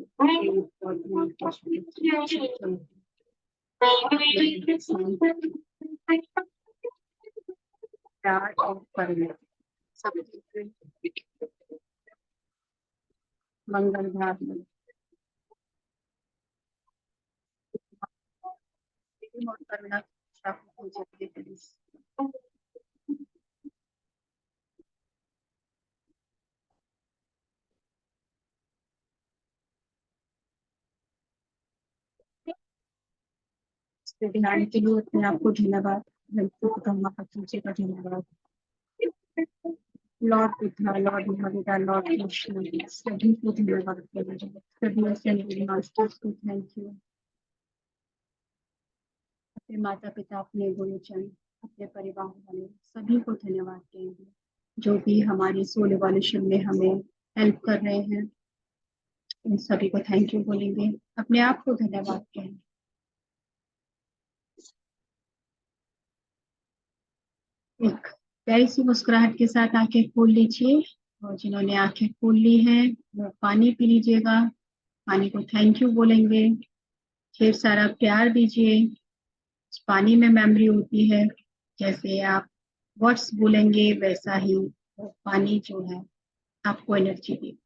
प्यार और करुणा सबके मंगल भावना और करुणा को पूजा करें। ध्यान के लिए अपने आप को धन्यवाद का धन्यवाद। Lord Buddha, Lord Mahavira, Lord Krishna सभी को धन्यवाद सभी असेंबली मास्टर्स को थैंक यू। अपने माता पिता, अपने गुरुजन, अपने परिवार वाले सभी को धन्यवाद देंगे जो भी हमारी सोल एवोल्यूशन में हमें हेल्प कर रहे हैं। उन सभी को थैंक यू बोलेंगे, अपने आप को धन्यवाद कहेंगे। एक प्यारी सी मुस्कुराहट के साथ आंखें खोल लीजिए और जिन्होंने आंखें खोल ली हैं वो पानी पी लीजिएगा। पानी को थैंक यू बोलेंगे, ढेर सारा प्यार दीजिए। पानी में मेमोरी होती है, जैसे आप वर्ड्स बोलेंगे वैसा ही पानी जो है आपको एनर्जी देगा।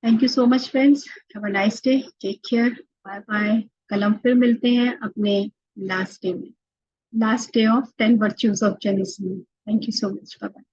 Thank you so much friends, have a nice day, take care, bye bye. कल हम फिर मिलते हैं अपने लास्ट डे में, last day of 10 virtues of Jainism. Thank you so much. Bye-bye.